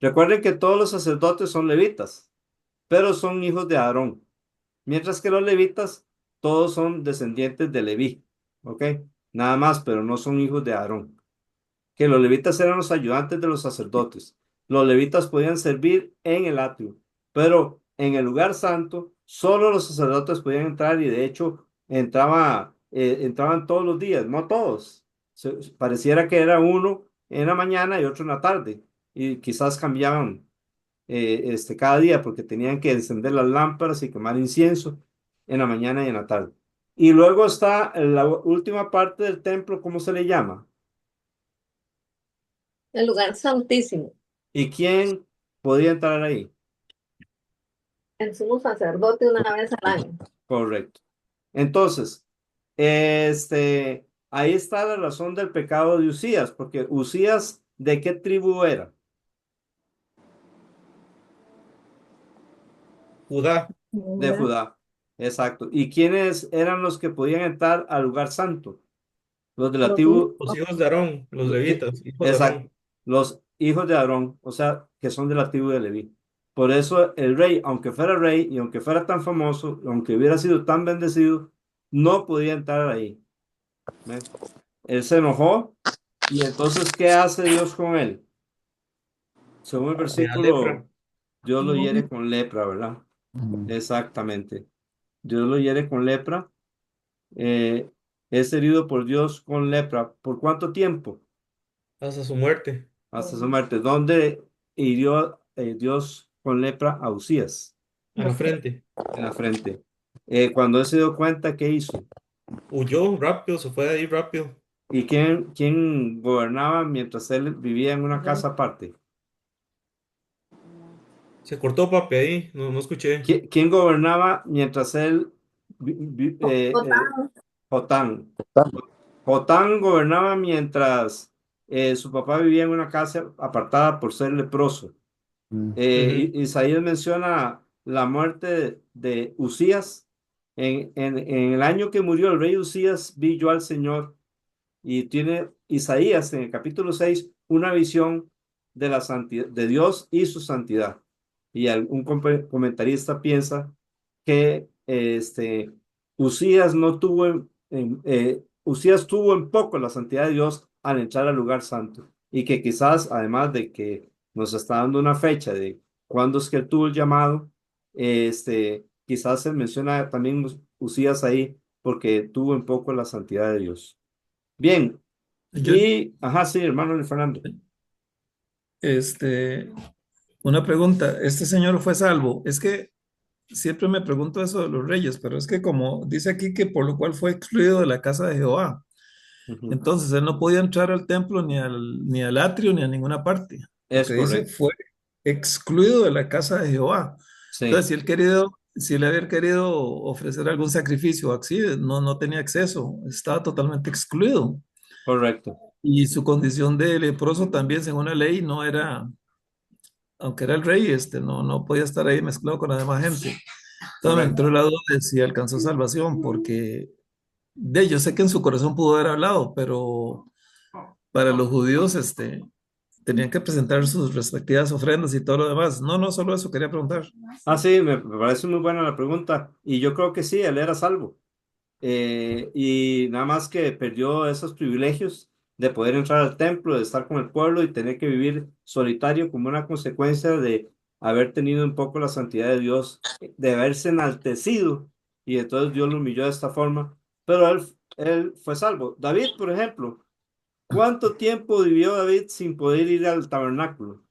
Recuerden que todos los sacerdotes son levitas, pero son hijos de Aarón, mientras que los levitas todos son descendientes de Leví, ¿ok? Nada más, pero no son hijos de Aarón. Que los levitas eran los ayudantes de los sacerdotes. Los levitas podían servir en el atrio, pero en el lugar santo solo los sacerdotes podían entrar, y de hecho entraban todos los días, no todos. Pareciera que era uno en la mañana y otro en la tarde, y quizás cambiaban cada día porque tenían que encender las lámparas y quemar incienso en la mañana y en la tarde. Y luego está la última parte del templo, ¿cómo se le llama? El lugar santísimo. ¿Y quién podía entrar ahí? El sumo sacerdote una vez al año. Correcto. Entonces, ahí está la razón del pecado de Usías, porque Usías, ¿de qué tribu era? Judá, De Judá. Exacto. ¿Y quiénes eran los que podían entrar al lugar santo? Los de la Los hijos. tribu, los hijos de Aarón, los levitas, hijos de exacto, Aarón. los hijos de Aarón, o sea, que son de la tribu de Leví. Por eso el rey, aunque fuera rey y aunque fuera tan famoso, aunque hubiera sido tan bendecido, no podía entrar ahí. ¿Ven? Él se enojó, y entonces, ¿qué hace Dios con él? Según el Le da lepra. versículo, Dios lo hiere con lepra, ¿verdad? Mm. Exactamente. Dios lo hiere con lepra. eh, es herido por Dios con lepra. ¿Por cuánto tiempo? Hasta su muerte. Hasta su muerte. ¿Dónde hirió Dios con lepra a Usías? A la frente. En la frente. Cuando él se dio cuenta, ¿qué hizo? Huyó rápido, se fue de ahí rápido. ¿Y quién gobernaba mientras él vivía en una casa aparte? Se cortó papi ahí, no, no escuché. ¿Quién gobernaba mientras él, Jotán? Jotán gobernaba mientras su papá vivía en una casa apartada por ser leproso. Mm. Ujú. Isaías menciona la muerte de Usías. En el año que murió el rey Usías, vi yo al Señor. Y tiene Isaías en el capítulo 6 una visión de la santidad de Dios y su santidad. Y algún comentarista piensa que Usías no tuvo Usías tuvo en poco la santidad de Dios al entrar al lugar santo, y que quizás, además de que nos está dando una fecha de cuándo es que él tuvo el llamado, quizás se menciona también Usías ahí porque tuvo un poco la santidad de Dios. Bien, Yo, y, ajá, sí, hermano Fernando. este, una pregunta, ¿este señor fue salvo? Es que siempre me pregunto eso de los reyes, pero es que como dice aquí que por lo cual fue excluido de la casa de Jehová, Ujú. entonces él no podía entrar al templo ni al atrio ni a ninguna parte, Es porque dice correcto, fue excluido de la casa de Jehová. Entonces, sí, si él había querido ofrecer algún sacrificio así, no tenía acceso, estaba totalmente excluido. correcto, Y su condición de leproso también, según la ley, no era, aunque era el rey, no podía estar ahí mezclado con la demás gente. Entonces me correcto. entró la duda de si alcanzó salvación, porque yo sé que en su corazón pudo haber hablado, pero para los judíos, tenían que presentar sus respectivas ofrendas y todo lo demás. No, solo eso quería preguntar. Ah, sí, me parece muy buena la pregunta. Y yo creo que sí, él era salvo. Y nada más que perdió esos privilegios de poder entrar al templo, de estar con el pueblo y tener que vivir solitario como una consecuencia de haber tenido un poco la santidad de Dios, de haberse enaltecido y entonces Dios lo humilló de esta forma. Pero él fue salvo. David, por ejemplo, ¿cuánto tiempo vivió David sin poder ir al tabernáculo?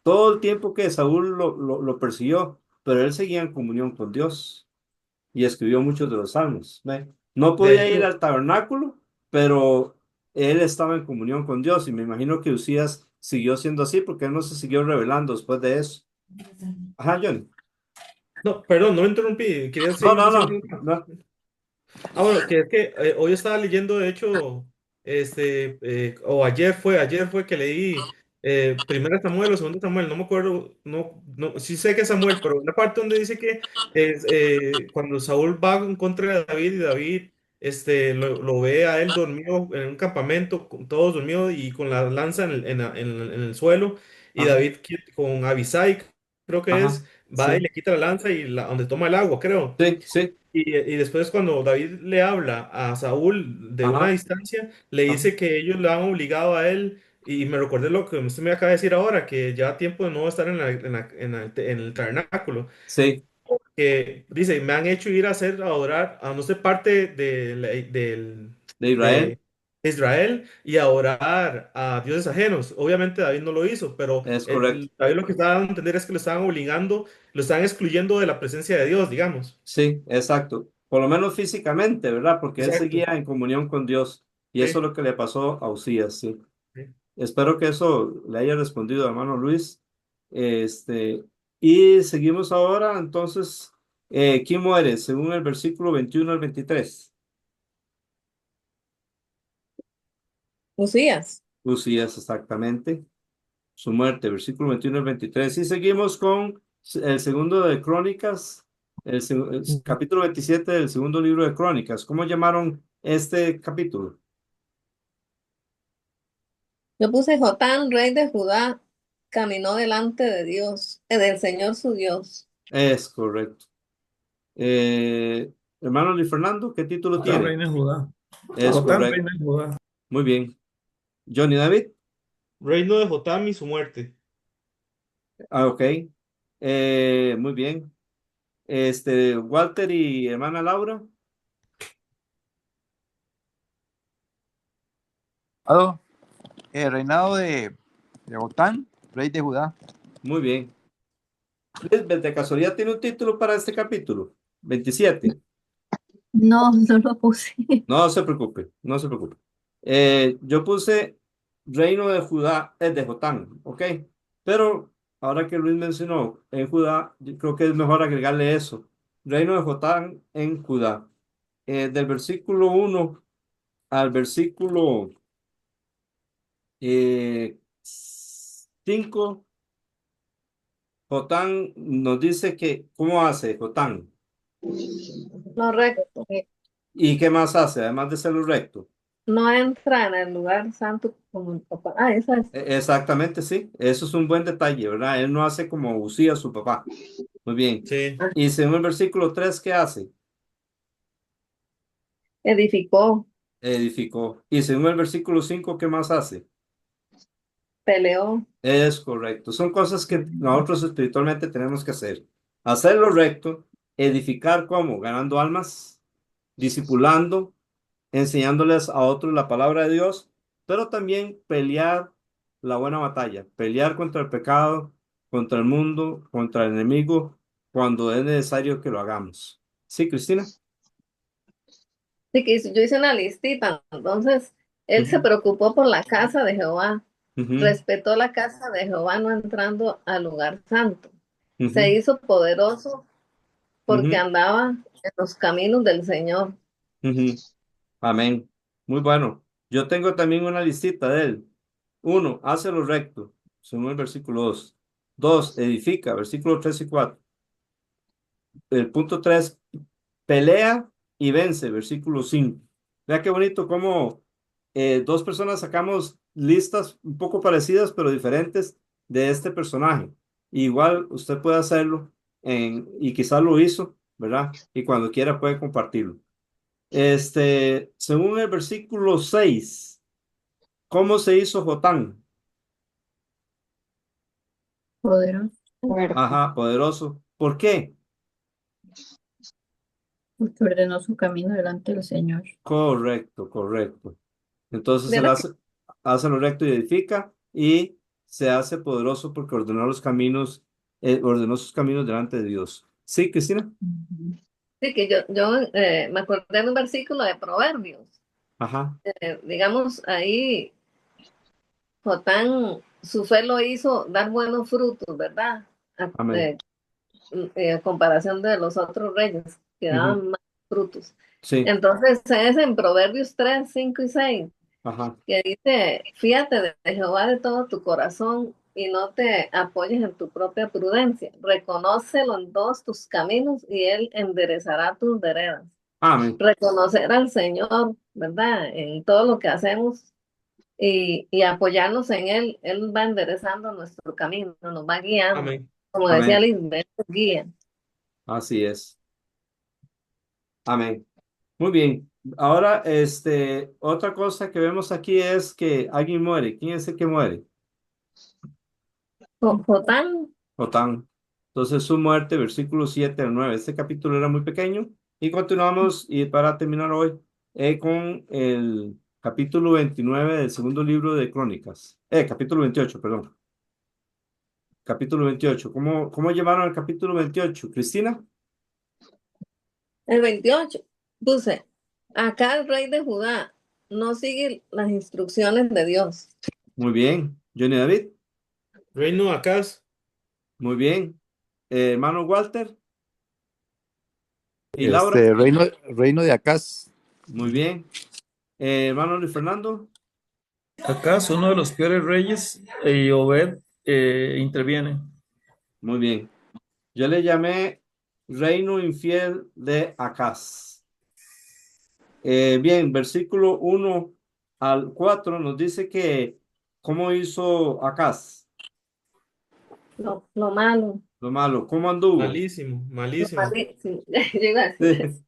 Todo el tiempo que Saúl lo persiguió, pero él seguía en comunión con Dios y escribió muchos de los salmos. ¿Ve? No De podía ir hecho, al tabernáculo, pero él estaba en comunión con Dios y me imagino que Usías siguió siendo así porque él no se siguió revelando después de eso. Ajá, John. no, perdón, no me interrumpí, quería No, seguir no, diciendo. no, no. Ah, bueno, que es que hoy estaba leyendo, de hecho, o ayer fue que leí Primera Samuel o Segunda Samuel, no me acuerdo, no, sí sé que es Samuel, pero una parte donde dice que cuando Saúl va en contra de David y David lo ve a él dormido en un campamento, con todos dormidos y con la lanza en el suelo, y Ajá, David con Abisai, creo que ajá, es, va y sí, le quita la lanza y donde toma el agua, creo. sí, sí, Y después cuando David le habla a Saúl de una ajá, distancia, le ajá, dice que ellos le han obligado a él, y me recordé lo que usted me acaba de decir ahora, que ya tiempo de no estar en el tabernáculo, sí, que dice, me han hecho ir a hacer, a adorar, a no ser parte de Israel, de Israel y a orar a dioses ajenos. Obviamente David no lo hizo, pero es correcto. David lo que estaba dando a entender es que lo estaban obligando, lo estaban excluyendo de la presencia de Dios, digamos. Sí, exacto. Por lo menos físicamente, ¿verdad? Porque él seguía Exacto. en comunión con Dios y eso es Sí. lo que le pasó a Usías, sí. Sí. Espero que eso le haya respondido, hermano Luis. Este, y seguimos ahora, entonces, ¿quién muere? Según el versículo 21 al 23. Usías. Usías, exactamente. Su muerte, versículo 21 al 23. Y seguimos con el segundo de Crónicas, el capítulo 27 del segundo libro de Crónicas. ¿Cómo llamaron este capítulo? Yo puse Jotán, rey de Judá, caminó delante de Dios, del Señor su Dios. Es correcto. Hermano Luis Fernando, ¿qué título Jotán, tiene? reina de Judá. Es Jotán, correcto. reina de Judá. Muy bien. Johnny David. Reino de Jotam y su muerte. Ah, ok. Muy bien. Walter y hermana Laura. Aló, el reinado de Otán, rey de Judá. Muy bien. Lisbeth, de casualidad tiene un título para este capítulo. 27. No, no lo puse. No se preocupe, no se preocupe. Yo puse reino de Judá, es de Jotán, ¿ok? Pero ahora que Luis mencionó en Judá, yo creo que es mejor agregarle eso. Reino de Jotán en Judá. Del versículo 1 al versículo 5, Jotán nos dice que, ¿cómo hace Jotán? No recto. ¿Y qué más hace, además de ser lo recto? No entra en el lugar santo como el papá. Ah, esa es. Exactamente, sí. Eso es un buen detalle, ¿verdad? Él no hace como Usía su papá. Muy bien. Sí. Y según el versículo 3, ¿qué hace? Edificó, Edificó. Y según el versículo 5, ¿qué más hace? peleó. Es correcto. Son cosas que nosotros espiritualmente tenemos que hacer. Hacer lo recto Edificar, ¿cómo? Ganando almas, discipulando, enseñándoles a otros la palabra de Dios, pero también pelear la buena batalla, pelear contra el pecado, contra el mundo, contra el enemigo, cuando es necesario que lo hagamos. ¿Sí, Cristina? Sí, que yo hice una listita, entonces él se Ujú, preocupó por la casa de Jehová, ujú, respetó la casa de Jehová no entrando al lugar santo, se ujú, hizo poderoso porque ujú, andaba en los caminos del Señor. ujú. Amén. Muy bueno. Yo tengo también una listita de él. Uno, hace lo recto, según el versículo 2. Dos, edifica, versículo 3 y 4. El punto 3, pelea y vence, versículo 5. Vea qué bonito cómo dos personas sacamos listas un poco parecidas pero diferentes de este personaje. Igual usted puede hacerlo y quizás lo hizo, ¿verdad? Y cuando quiera puede compartirlo. Según el versículo 6, ¿cómo se hizo Jotán? Poderoso, Ajá, poderoso. ¿Por qué? porque ordenó su camino delante del Señor. Correcto, correcto. Entonces él Viera que hace lo recto y edifica y se hace poderoso porque ordenó sus caminos delante de Dios. ¿Sí, Cristina? Ujú. sí, que yo me acordé de un versículo de Proverbios. Ajá, Digamos, ahí Jotán, su fe lo hizo dar buenos frutos, ¿verdad? A, amén. a comparación de los otros reyes, que Ujú, daban más frutos. sí, Entonces es en Proverbios 3 5 y 6 ajá, que dice, fíate de Jehová de todo tu corazón y no te apoyes en tu propia prudencia. Reconócelo en todos tus caminos y Él enderezará tus veredas. amén, Reconocer al Señor, ¿verdad? En todo lo que hacemos y apoyarnos en Él. Él va enderezando nuestro camino, nos va guiando. Amén. Como decía amén. Lisbeth, guía. Así es. Amén. Muy bien. Ahora, otra cosa que vemos aquí es que alguien muere. ¿Quién es el que muere? Jotán, Jotán. Entonces, su muerte, versículo 7 al 9. Este capítulo era muy pequeño. Y continuamos, y para terminar hoy, con el capítulo 29 del segundo libro de Crónicas. Capítulo 28, perdón. Capítulo 28. ¿Cómo llamaron el capítulo 28? Cristina. el 28 puse, acá el rey de Judá no sigue las instrucciones de Dios. Muy bien. Johnny David. Reino Acaz. Muy bien. Hermano Walter y Laura. Reino de Acaz. Muy bien. Hermano Luis Fernando. Acaz, uno de los peores reyes, y Obed interviene. Muy bien. Yo le llamé Reino Infiel de Acaz. Bien, versículo 1 al 4 nos dice que cómo hizo Acaz, Lo malo, lo malo, cómo anduvo. Malísimo, lo malísimo. malísimo. Yo iba a decir Sí. eso.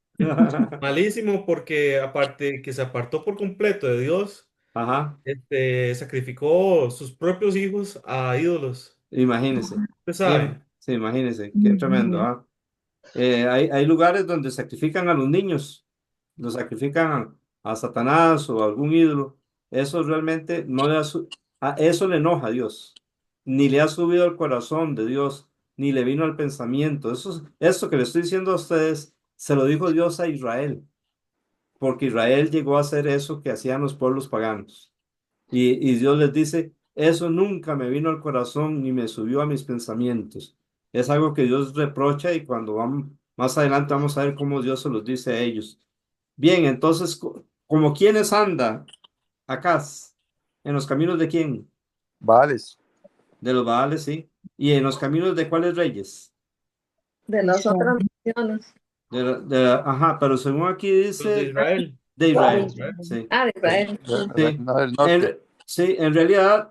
Malísimo porque aparte que se apartó por completo de Dios, Ajá, sacrificó sus propios hijos a ídolos. imagínese. Usted sabe. Sí, imagínese, qué tremendo, Ujú. ¿ah? Hay lugares donde sacrifican a los niños, los sacrifican a Satanás o a algún ídolo. Eso realmente no a eso le enoja a Dios, ni le ha subido al corazón de Dios, ni le vino al pensamiento. Eso que le estoy diciendo a ustedes, se lo dijo Dios a Israel, porque Israel llegó a hacer eso que hacían los pueblos paganos. Y Dios les dice, eso nunca me vino al corazón ni me subió a mis pensamientos. Es algo que Dios reprocha y cuando vamos más adelante vamos a ver cómo Dios se los dice a ellos. Bien, entonces, ¿como quiénes anda acá? ¿En los caminos de quién? Vales. De los Baales, sí. ¿Y en los caminos de cuáles reyes? De las otras naciones. Ajá, pero según aquí Los de dice Israel. de Los de Israel, Israel. sí. Ah, de Israel. Sí. Sí, Reino del Norte. sí, en realidad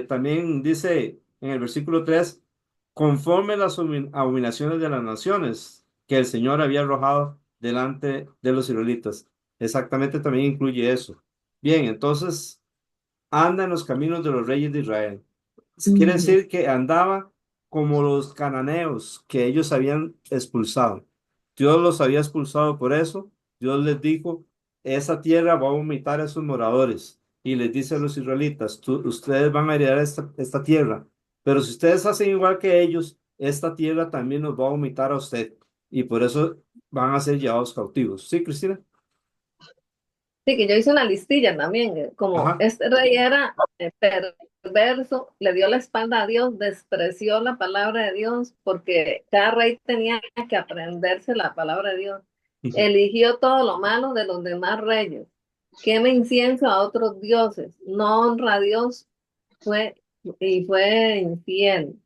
también dice en el versículo 3 conforme las abominaciones de las naciones que el Señor había arrojado delante de los israelitas. Exactamente también incluye eso. Bien, entonces anda en los caminos de los reyes de Israel. Quiere Ujú. decir que andaba como los cananeos que ellos habían expulsado. Dios los había expulsado por eso. Dios les dijo, esa tierra va a vomitar a sus moradores. Y les dice a los israelitas, ustedes van a heredar esta tierra, pero si ustedes hacen igual que ellos, esta tierra también nos va a vomitar a usted. Y por eso van a ser llevados cautivos. ¿Sí, Cristina? Sí, que yo hice una listilla también, como Ajá. este rey era perverso, le dio la espalda a Dios, despreció la palabra de Dios, porque cada rey tenía que aprenderse la palabra de Dios. Eligió todo lo malo de los demás reyes, quema incienso a otros dioses, no honra a Dios, fue infiel.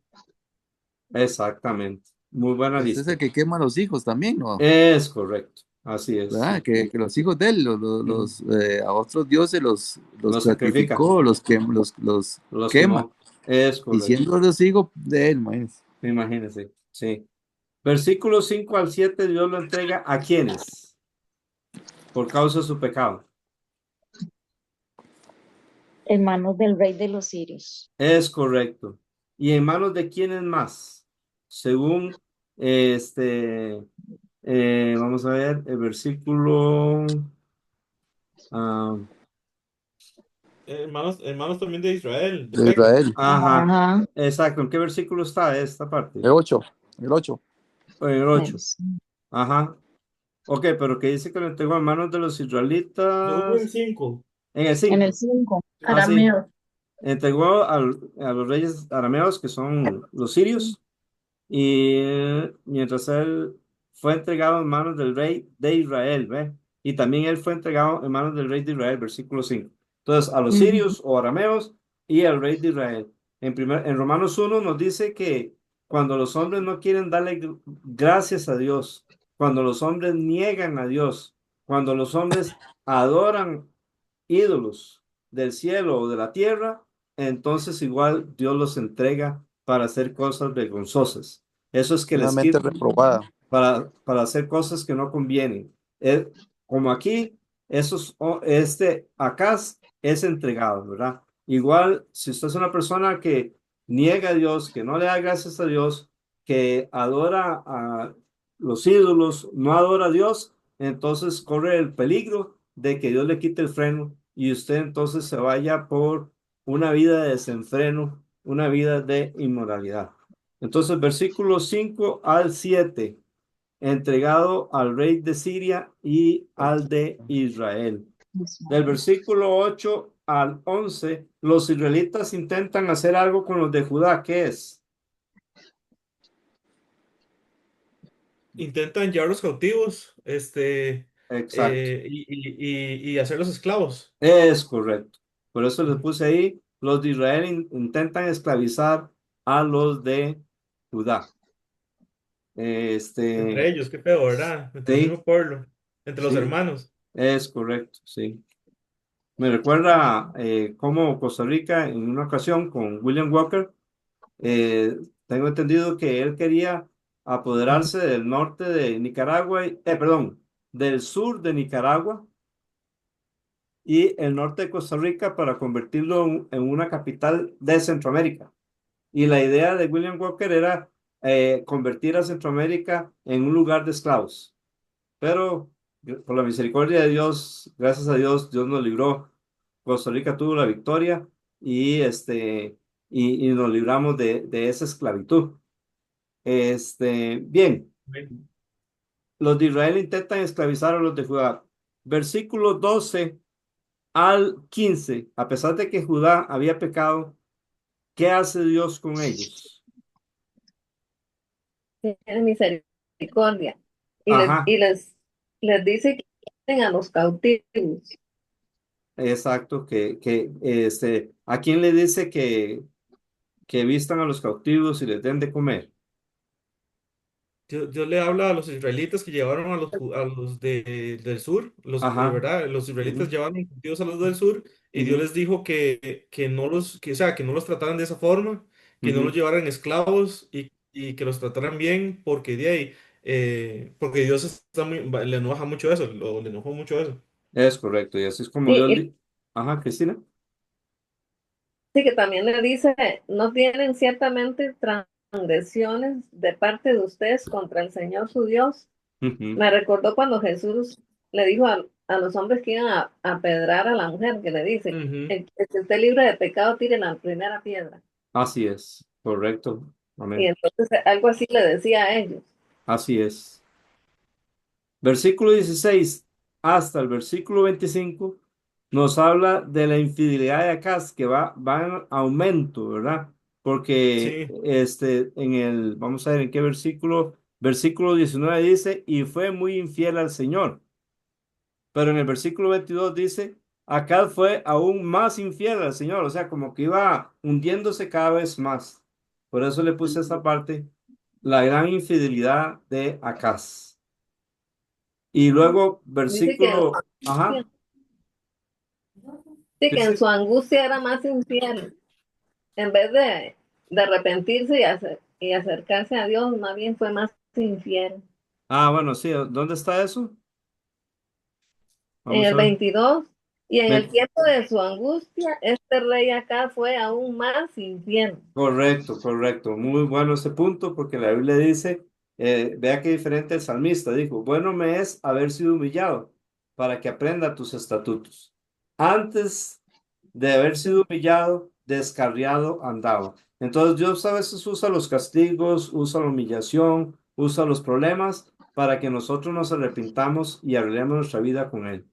Exactamente. Muy buena Ese es lista. el que quema a los hijos también, ¿no? Es correcto. Así es, ¿Verdad? sí. Que los hijos de él, Ujú. a otros dioses los Lo sacrifica, sacrificó, los los quema, quemó. Es y correcto. siendo los hijos de él, imagínense. Imagínense. Sí. Versículos 5 al 7, Dios lo entrega a quienes por causa de su pecado. En manos del rey de los sirios. Es correcto. ¿Y en manos de quiénes más? Según este, vamos a ver el versículo. ah, Hermanos también de Israel, de De Pec. Israel. ajá, Ajá. exacto. ¿En qué versículo está esta parte? El 8, el 8. En el 8. Es- Ajá. Ok, pero que dice que lo entregó en manos de los Seguro en israelitas. 5. En el En el 5. 5. Ah, sí. Arameo. Entregó a los reyes arameos, que son los sirios, y mientras él fue entregado en manos del rey de Israel, ¿ve? Y también él fue entregado en manos del rey de Israel, versículo 5. Entonces, a los sirios o arameos y al rey de Israel. En Romanos 1 nos dice que cuando los hombres no quieren darle gracias a Dios, cuando los hombres niegan a Dios, cuando los hombres adoran ídolos del cielo o de la tierra, entonces igual Dios los entrega para hacer cosas vergonzosas. Eso es que Una les mente quita reprobada. para hacer cosas que no convienen. Como aquí, Acaz es entregado, ¿verdad? Igual, si usted es una persona que niega a Dios, que no le da gracias a Dios, que adora a los ídolos, no adora a Dios, entonces corre el peligro de que Dios le quite el freno y usted entonces se vaya por una vida de desenfreno, una vida de inmoralidad. Entonces, versículos 5 al 7 entregado al rey de Siria y al de Israel. Del versículo 8 al 11, los israelitas intentan hacer algo con los de Judá. ¿Qué es? Intentan llevarlos cautivos, Exacto. y hacerlos esclavos. Es correcto. Por eso les puse ahí, los de Israel intentan esclavizar a los de Judá. Entre ellos, qué feo, ¿verdad? Entre el Sí, mismo pueblo, entre los sí, hermanos. es correcto, sí. Me recuerda cómo Costa Rica en una ocasión con William Walker, tengo entendido que él quería apoderarse del norte de Nicaragua, perdón, del sur de Nicaragua y el norte de Costa Rica para convertirlo en una capital de Centroamérica. Y la idea de William Walker era convertir a Centroamérica en un lugar de esclavos. Pero por la misericordia de Dios, gracias a Dios, Dios nos libró. Costa Rica tuvo la victoria y, y nos libramos de esa esclavitud. Bien, los de Israel intentan esclavizar a los de Judá. Versículo 12 al 15, a pesar de que Judá había pecado, ¿qué hace Dios con ellos? Tiene misericordia y Ajá, les dice que quiten a los cautivos. exacto, ¿a quién le dice que vistan a los cautivos y les den de comer? Dios le habla a los israelitas que llevaron a los del sur, Ajá, ¿verdad? Los israelitas ujú, llevaron cautivos a los del sur y Dios ujú, les dijo que no o sea, que no los trataran de esa forma, que no los ujú. llevaran esclavos y que los trataran bien porque de ahí, porque Dios le enoja mucho eso, le enojó mucho eso. Es correcto, y así es como Y, Dios. y Ajá, Cristina. sí que también le dice, no tienen ciertamente transgresiones de parte de ustedes contra el Señor su Dios, Ujú, Me recordó cuando Jesús le dijo a los hombres que iban a apedrear a la mujer, que le dice, Ujú. el que esté libre de pecado, tire la primera piedra. así es, correcto. Y Amén. entonces algo así le decía a ellos. Así es. Versículo 16 hasta el versículo 25 nos habla de la infidelidad de Acaz que va en aumento, ¿verdad? Porque Sí, vamos a ver en qué versículo 19 dice, y fue muy infiel al Señor. Pero en el versículo 22 dice, Acaz fue aún más infiel al Señor, o sea, como que iba hundiéndose cada vez más. Por eso le puse esta parte, la gran infidelidad de Acaz. Y luego, Dice que ajá, sí, que en dice, su angustia era más infiel. En vez de arrepentirse y acercarse a Dios, más bien fue más infiel. bueno, sí, ¿dónde está eso? En Vamos el a ver. 22 y en el Me- tiempo de su angustia, este rey acá fue aún más infiel. Correcto, correcto. Muy bueno ese punto porque la Biblia dice, vea qué diferente el salmista, dijo, bueno me es haber sido humillado para que aprenda tus estatutos. Antes de haber sido humillado, descarriado andaba. Entonces Dios a veces usa los castigos, usa la humillación, usa los problemas para que nosotros nos arrepintamos y arreglemos nuestra vida con Él.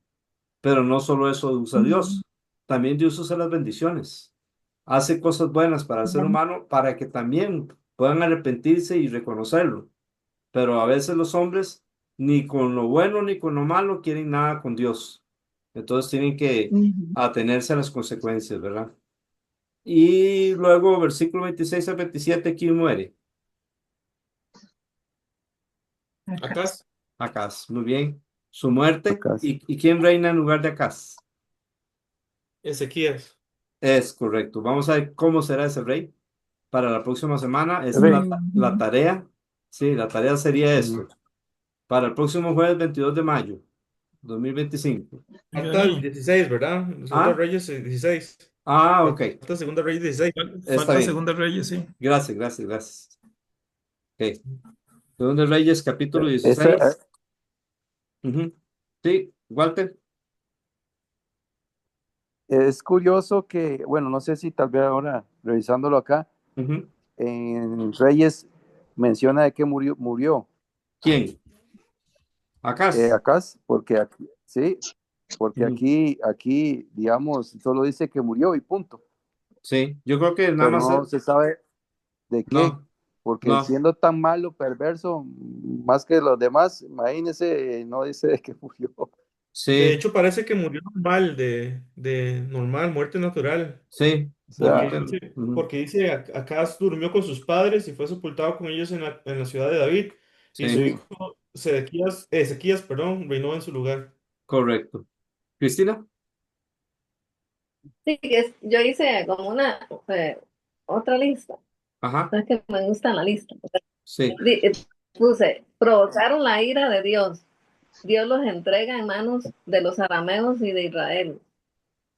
Pero no solo eso usa Ujú. Dios, también Dios usa las bendiciones. Hace cosas buenas para el ser humano para que también puedan arrepentirse y reconocerlo. Pero a veces los hombres ni con lo bueno ni con lo malo quieren nada con Dios. Entonces tienen que Ujú. atenerse a las consecuencias, ¿verdad? Y luego, versículo 26 al 27, ¿quién muere? Acá. Acaz, Acaz, muy bien. Su muerte. Acá. ¿Y quién reina en lugar de Acaz? Ezequías. Es correcto. Vamos a ver cómo será ese rey para la próxima semana. Esa es Rey. la Ujú. tarea. Sí, la tarea sería Ujú. esto. Para el próximo jueves 22 de mayo, 2025. Falta el Johnny, 16, ¿verdad? Segunda Ah, Reyes 16. ok. Falta Segunda Reyes 16. Está falta bien. Segunda Reyes, sí. Gracias, gracias, gracias. Ok. Segundo de Reyes, capítulo Esa, 16. Ujú. Sí, Walter. es curioso que, bueno, no sé si tal vez ahora, revisándolo acá, Ujú. en Reyes menciona de que murió ¿Quién? Acá. acá, porque aquí, sí, porque Ujú. aquí, digamos, solo dice que murió y punto, Sí, yo creo que nada pero más. no se sabe de qué, No, porque no. siendo tan malo, perverso, más que los demás, imagínese, no dice de que murió. De Sí, hecho, parece que murió normal, de normal, muerte natural. sí. O Yo creo sea, que. Ujú. Porque dice, Acaz durmió con sus padres y fue sepultado con ellos en la ciudad de David. Y su Sí, sí, hijo Ezequías, perdón, reinó en su lugar. correcto. Cristina. Sí, yo hice como otra lista. Ajá. Es que me gusta la lista. Sí. Puse, provocaron la ira de Dios. Dios los entrega en manos de los arameos y de Israel.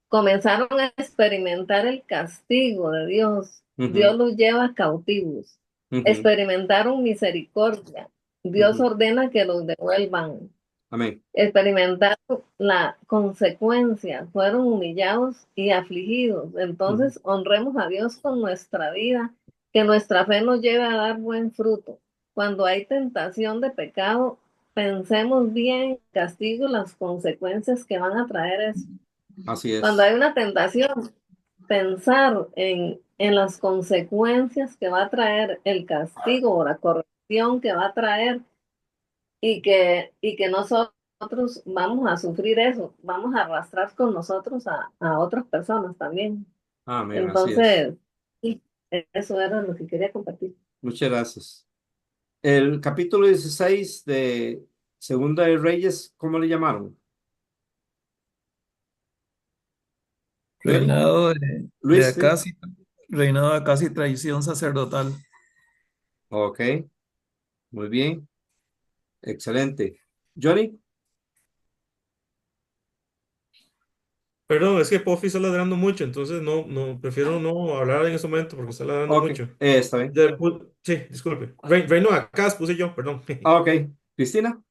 Comenzaron a experimentar el castigo de Dios. Dios Ujú, los lleva cautivos. ujú, Experimentaron misericordia. Dios ujú. ordena que los devuelvan. Amén. Experimentaron la consecuencia, fueron humillados y afligidos. Ujú. Entonces, honremos a Dios con nuestra vida, que nuestra fe nos lleve a dar buen fruto. Cuando hay tentación de pecado, pensemos bien el castigo, las consecuencias que van a traer eso. Así Cuando es. hay una tentación, pensar en las consecuencias que va a traer el castigo o la corrección que va a traer y que nosotros vamos a sufrir eso, vamos a arrastrar con nosotros a otras personas también. Amén. Así es. Entonces, sí, eso era lo que quería compartir. Muchas gracias. El capítulo 16 de Segunda de Reyes, ¿cómo le llamaron? Johnny. Reinado de Luis, sí. Acaz y, reinado de Acaz y traición sacerdotal. Ok, muy bien. Excelente. Johnny. Perdón, es que Puffy está ladrando mucho, entonces prefiero no hablar en ese momento porque está ladrando Ok, mucho. está bien. Sí, disculpe. Reino de Acaz puse yo, perdón. Ok, Cristina.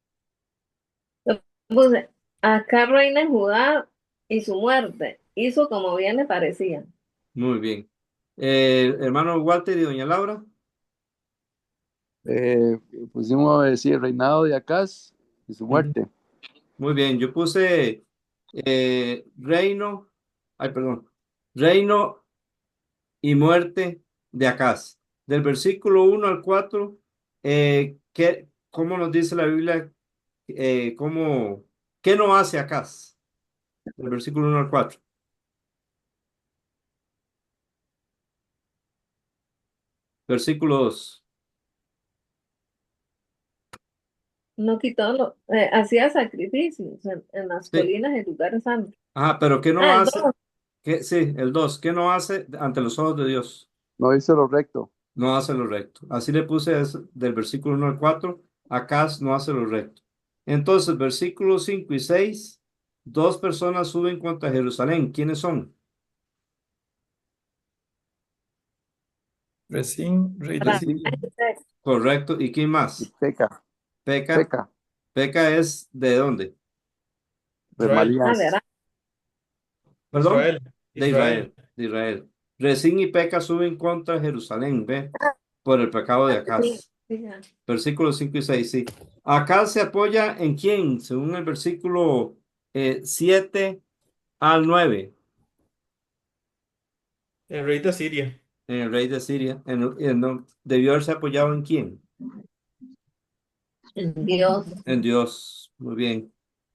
puse, acá reina en Judá y su muerte hizo como bien le parecía. Muy bien. Hermano Walter y doña Laura. Eh, Pusimos a decir reinado de Acaz y su Ujú. muerte. Muy bien. Yo puse reino, ay, perdón, reino y muerte de Acaz. Del versículo 1 al 4, ¿cómo nos dice la Biblia? ¿Qué no hace Acaz? Del versículo 1 al 4. Versículo 2. No quitó hacía sacrificios en las Sí. colinas y lugares santos. Ajá, pero ¿qué no Ah, el hace? 2. Sí, el 2. ¿Qué no hace ante los ojos de Dios? No hizo lo recto. No hace lo recto. Así le puse del versículo 1 al 4. Acaz no hace lo recto. Entonces, versículos 5 y 6, dos personas suben contra Jerusalén. ¿Quiénes son? Rey de Resín Siria. Correcto. ¿Y quién y más? peca. Peca. Peca. Peca es ¿de dónde? Israel, Ah, Remalías. verá. ¿Perdón? Israel, De Israel. Israel. De Israel. Resín y Peca suben contra Jerusalén, ¿ve? Por el pecado de Sí, Acaz. sí, ya. Versículos 5 y 6, sí. Acaz se apoya en quién, según el versículo 7 al 9. El rey de Siria. En el rey de Siria. ¿Debió haberse apoyado en quién? Dios. En Dios. Muy bien.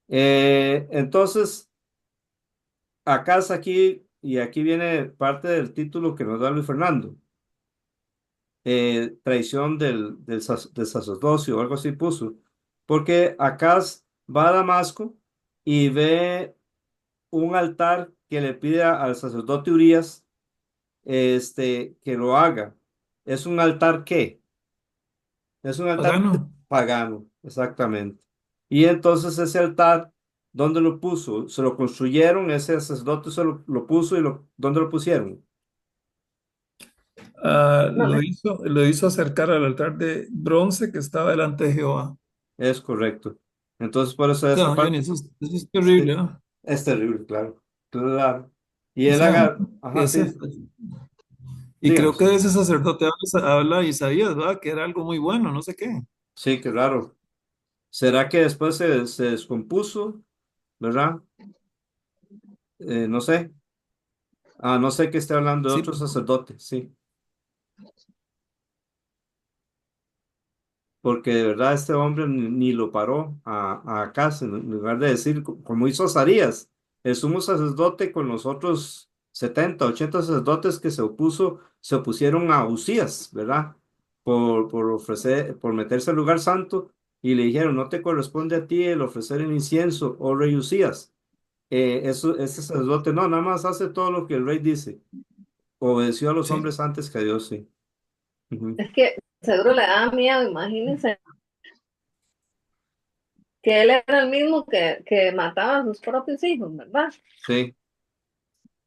Entonces, Acaz aquí, y aquí viene parte del título que nos da Luis Fernando. Traición del sacerdocio o algo así puso. Porque Acaz va a Damasco y ve un altar que le pide al sacerdote Urías que lo haga. ¿Es un altar qué? Es un altar Pagano. pagano, exactamente. Y entonces ese altar, ¿dónde lo puso? Se lo construyeron, ese sacerdote lo puso y ¿dónde lo pusieron? No, Lo hizo acercar al altar de bronce que estaba delante de Jehová. Es correcto. Entonces por eso esa No, Johnny, parte eso es terrible, ¿no? es terrible, claro. Claro. Y O él sea, haga, ajá, ese, sí, y creo díganos. que de ese sacerdote habla Isaías, ¿verdad? Que era algo muy bueno, no sé qué. Sí, qué raro. ¿Será que después se descompuso, verdad? No sé. No sé que esté hablando de Sí, otro sacerdote, sí. Porque de verdad este hombre ni lo paró a Acaz, en lugar de decir, como hizo Azarías, el sumo sacerdote con los otros 70 80 sacerdotes que se opusieron a Usías, ¿verdad? Por meterse al lugar santo y le dijeron, no te corresponde a ti el ofrecer el incienso, oh rey Usías. Ese sacerdote no, nada más hace todo lo que el rey dice. Obedeció a los sí. hombres antes que a Dios, sí. Ujú. es que seguro le daba miedo, imagínense que él era el mismo que mataba a sus propios hijos, ¿verdad? Sí,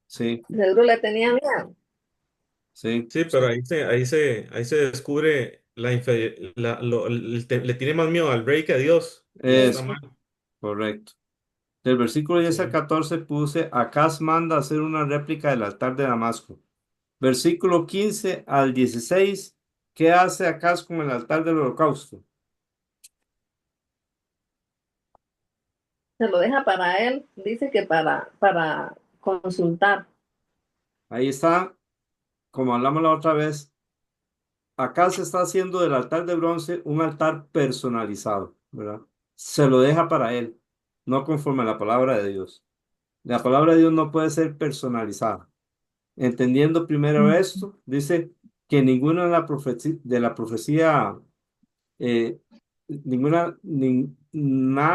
sí, Seguro le tenía miedo. sí. Sí, pero ahí se descubre le tiene más miedo al rey que a Dios. Y eso está Es mal. correcto. Del versículo 10 al 14 puse, Acaz manda hacer una réplica del altar de Damasco. Versículo 15 al 16, ¿qué hace Acaz con el altar del holocausto? Se lo deja para él, dice que para consultar. Ahí está, como hablamos la otra vez, Acaz está haciendo del altar de bronce un altar personalizado, ¿verdad? Se lo deja para él, no conforme a la palabra de Dios. La palabra de Dios no puede ser personalizada. Entendiendo primero esto, dice que ninguna de la profecía, eh, nada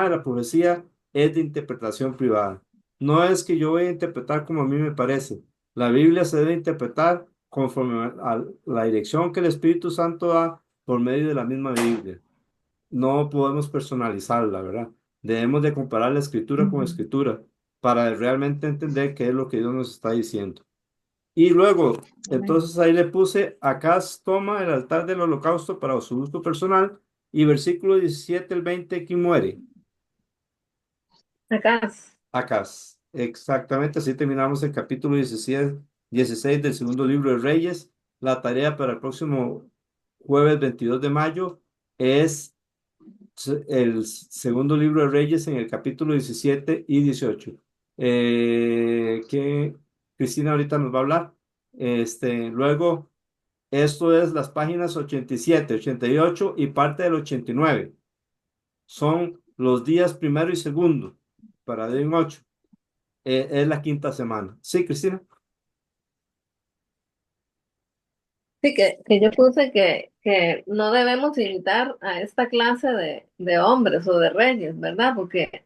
de la profecía es de interpretación privada. No es que yo voy a interpretar como a mí me parece. La Biblia se debe interpretar conforme a la dirección que el Espíritu Santo da por medio de la misma Biblia. No podemos personalizarla, ¿verdad? Debemos de comparar la escritura con escritura para realmente entender qué es lo que Dios nos está diciendo. Y luego, entonces ahí le puse, Acaz toma el altar del holocausto para su uso personal y versículo 17 al 20, ¿quién muere? Acá. Acaz. Exactamente, así terminamos el capítulo 16 del segundo libro de Reyes. La tarea para el próximo jueves 22 de mayo es el segundo libro de Reyes en el capítulo 17 y 18. Que Cristina ahorita nos va a hablar. Luego, esto es las páginas 87, 88 y parte del 89. Son los días primero y segundo para Día 8. Es la quinta semana. Sí, Cristina. Sí, que yo puse que no debemos imitar a esta clase de hombres o de reyes, ¿verdad? Porque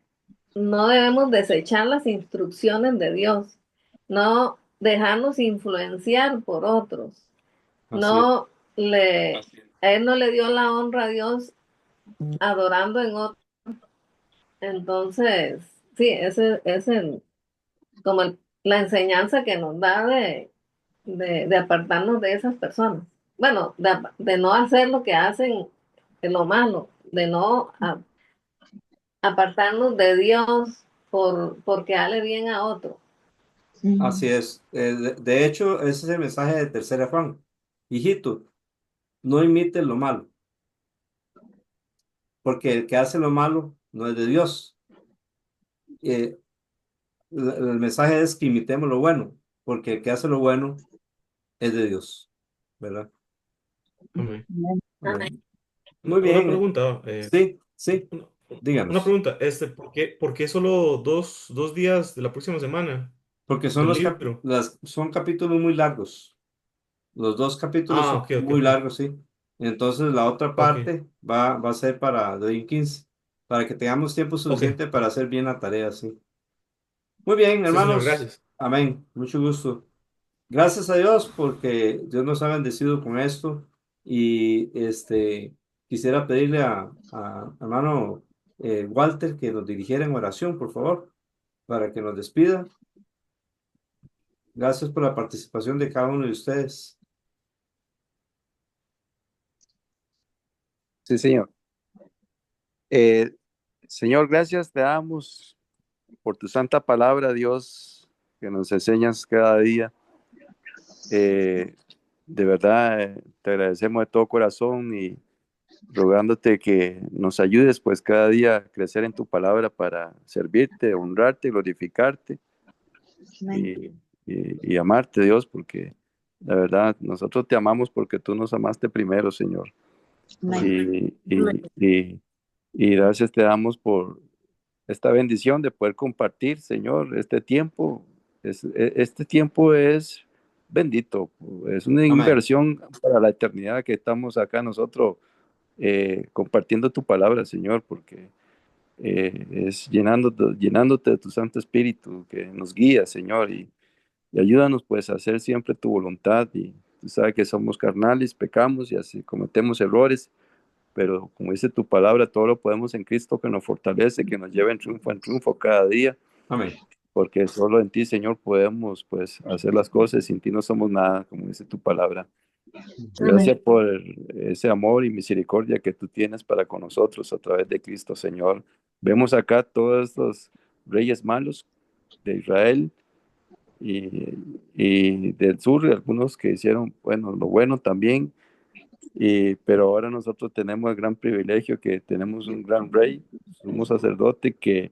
no debemos desechar las instrucciones de Dios, no dejarnos influenciar por otros, Así es. no a él no le dio la honra a Dios adorando en otro. Entonces, sí, ese es como la enseñanza que nos da de apartarnos de esas personas. Bueno, de no hacer lo que hacen, de lo malo, de no apartarnos de Dios porque hable bien a otro. Así es. De hecho, ese es el mensaje de Tercera Juan. Hijito, no imites lo malo, porque el que hace lo malo no es de Dios. Eh, el mensaje es que imitemos lo bueno, porque el que hace lo bueno es de Dios, ¿verdad? Amén. Amén. Muy Una bien. pregunta, Sí, sí, una, una díganos. pregunta, por qué solo dos días de la próxima semana Porque son del libro? son capítulos muy largos. Los dos capítulos Ah, son ok, ok, muy ok, largos, sí. Entonces la otra ok, parte va a ser para Doy 15, para que tengamos tiempo ok. suficiente para hacer bien la tarea, sí. Muy bien, Sí, señor, hermanos. gracias. Amén. Mucho gusto. Gracias a Dios porque Dios nos ha bendecido con esto y quisiera pedirle a hermano Walter que nos dirigiera en oración, por favor, para que nos despida. Gracias por la participación de cada uno de ustedes. Sí, señor. Eh, Señor, gracias te damos por tu santa palabra, Dios, que nos enseñas cada día. Eh, de verdad, te agradecemos de todo corazón y rogándote que nos ayudes pues cada día a crecer en tu palabra para servirte, honrarte, glorificarte y, y amarte, Dios, porque la verdad nosotros te amamos porque tú nos amaste primero, Señor. Amén. Y, y gracias te damos por esta bendición de poder compartir, Señor, este tiempo. Este tiempo es bendito, es una Amén. inversión para la eternidad que estamos acá nosotros compartiendo tu palabra, Señor, porque es llenándote de tu Santo Espíritu que nos guía, Señor, y ayúdanos pues a hacer siempre tu voluntad. Y tú sabes que somos carnales, pecamos y así cometemos errores, pero como dice tu palabra, todo lo podemos en Cristo que nos fortalece, que nos lleva en triunfo cada día, Amén. porque solo en ti, Señor, podemos pues hacer las cosas, sin ti no somos nada, como dice tu palabra. Gracias por ese amor y misericordia que tú tienes para con nosotros a través de Cristo, Señor. Vemos acá todos estos reyes malos de Israel y, y del sur, algunos que hicieron, bueno, lo bueno también, pero ahora nosotros tenemos el gran privilegio que tenemos un gran rey, un sacerdote que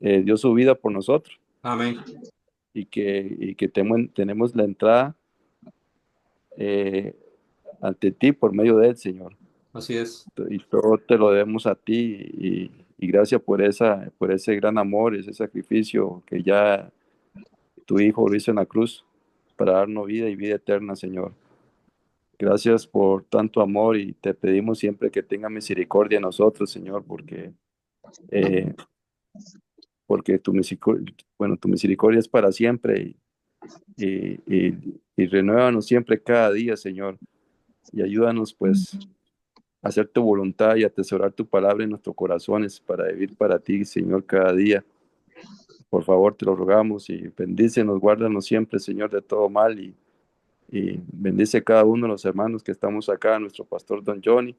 dio su vida por nosotros Amén. y que tenemos la entrada eh, ante ti por medio de él, Señor. Así es. Y todo te lo debemos a ti y gracias por ese gran amor, ese sacrificio que ya tu Hijo lo hizo en la cruz para darnos vida y vida eterna, Señor. Gracias por tanto amor y te pedimos siempre que tenga misericordia de nosotros, Señor, eh, porque tu misericordia es para siempre y renuévanos siempre cada día, Señor, y ayúdanos pues a hacer tu voluntad y atesorar tu palabra en nuestros corazones para vivir para ti, Señor, cada día. Por favor, te lo rogamos y bendícenos, guárdanos siempre, Señor, de todo mal y bendice a cada uno de los hermanos que estamos acá, a nuestro pastor Don Johnny,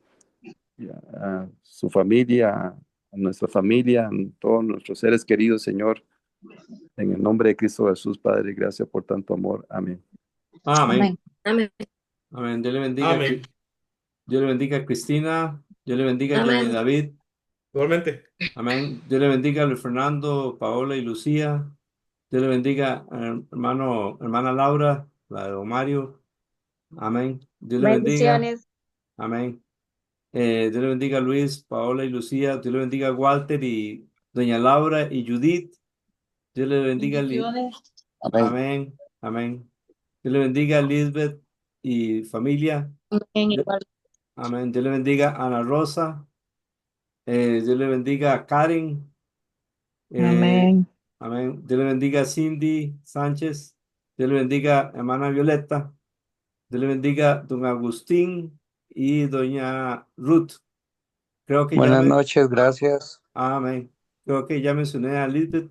y a su familia, nuestra familia, a todos nuestros seres queridos, Señor. En el nombre de Cristo Jesús, Padre, gracias por tanto amor. Amén. Amén. Amén. Amén. Dios le bendiga. Amén. Dios le bendiga a Cristina. Dios le bendiga a Jenny Amén. David. Igualmente. Amén. Dios le bendiga a Luis Fernando, Paola y Lucía. Dios le bendiga a hermana Laura, la de don Mario. Amén. Dios le bendiga. Bendiciones. Amén. Dios le bendiga a Luis, Paola y Lucía. Dios le bendiga a Walter y doña Laura y Judith. Dios le bendiga a Bendiciones. Amén. Amén. Amén. Dios le bendiga a Lisbeth y familia. Amén, Dios- igual. Amén. Dios le bendiga a Ana Rosa. Dios le bendiga a Karen. Amén. Amén. Dios le bendiga a Cindy Sánchez. Dios le bendiga a hermana Violeta. Dios le bendiga a don Agustín y doña Ruth. Creo que Buenas noches, gracias. Amén. Creo que ya mencioné a Lisbeth.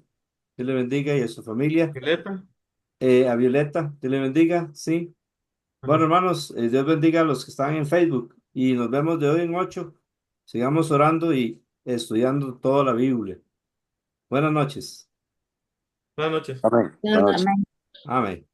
Dios le bendiga y a su familia. Violeta. A Violeta. Dios le bendiga. Sí. Bueno, Amén. hermanos, Dios bendiga a los que están en Facebook y nos vemos de hoy en 8. Sigamos orando y estudiando toda la Biblia. Buenas noches. Buenas noches. Amén. Buenas noches. Amén. Amén.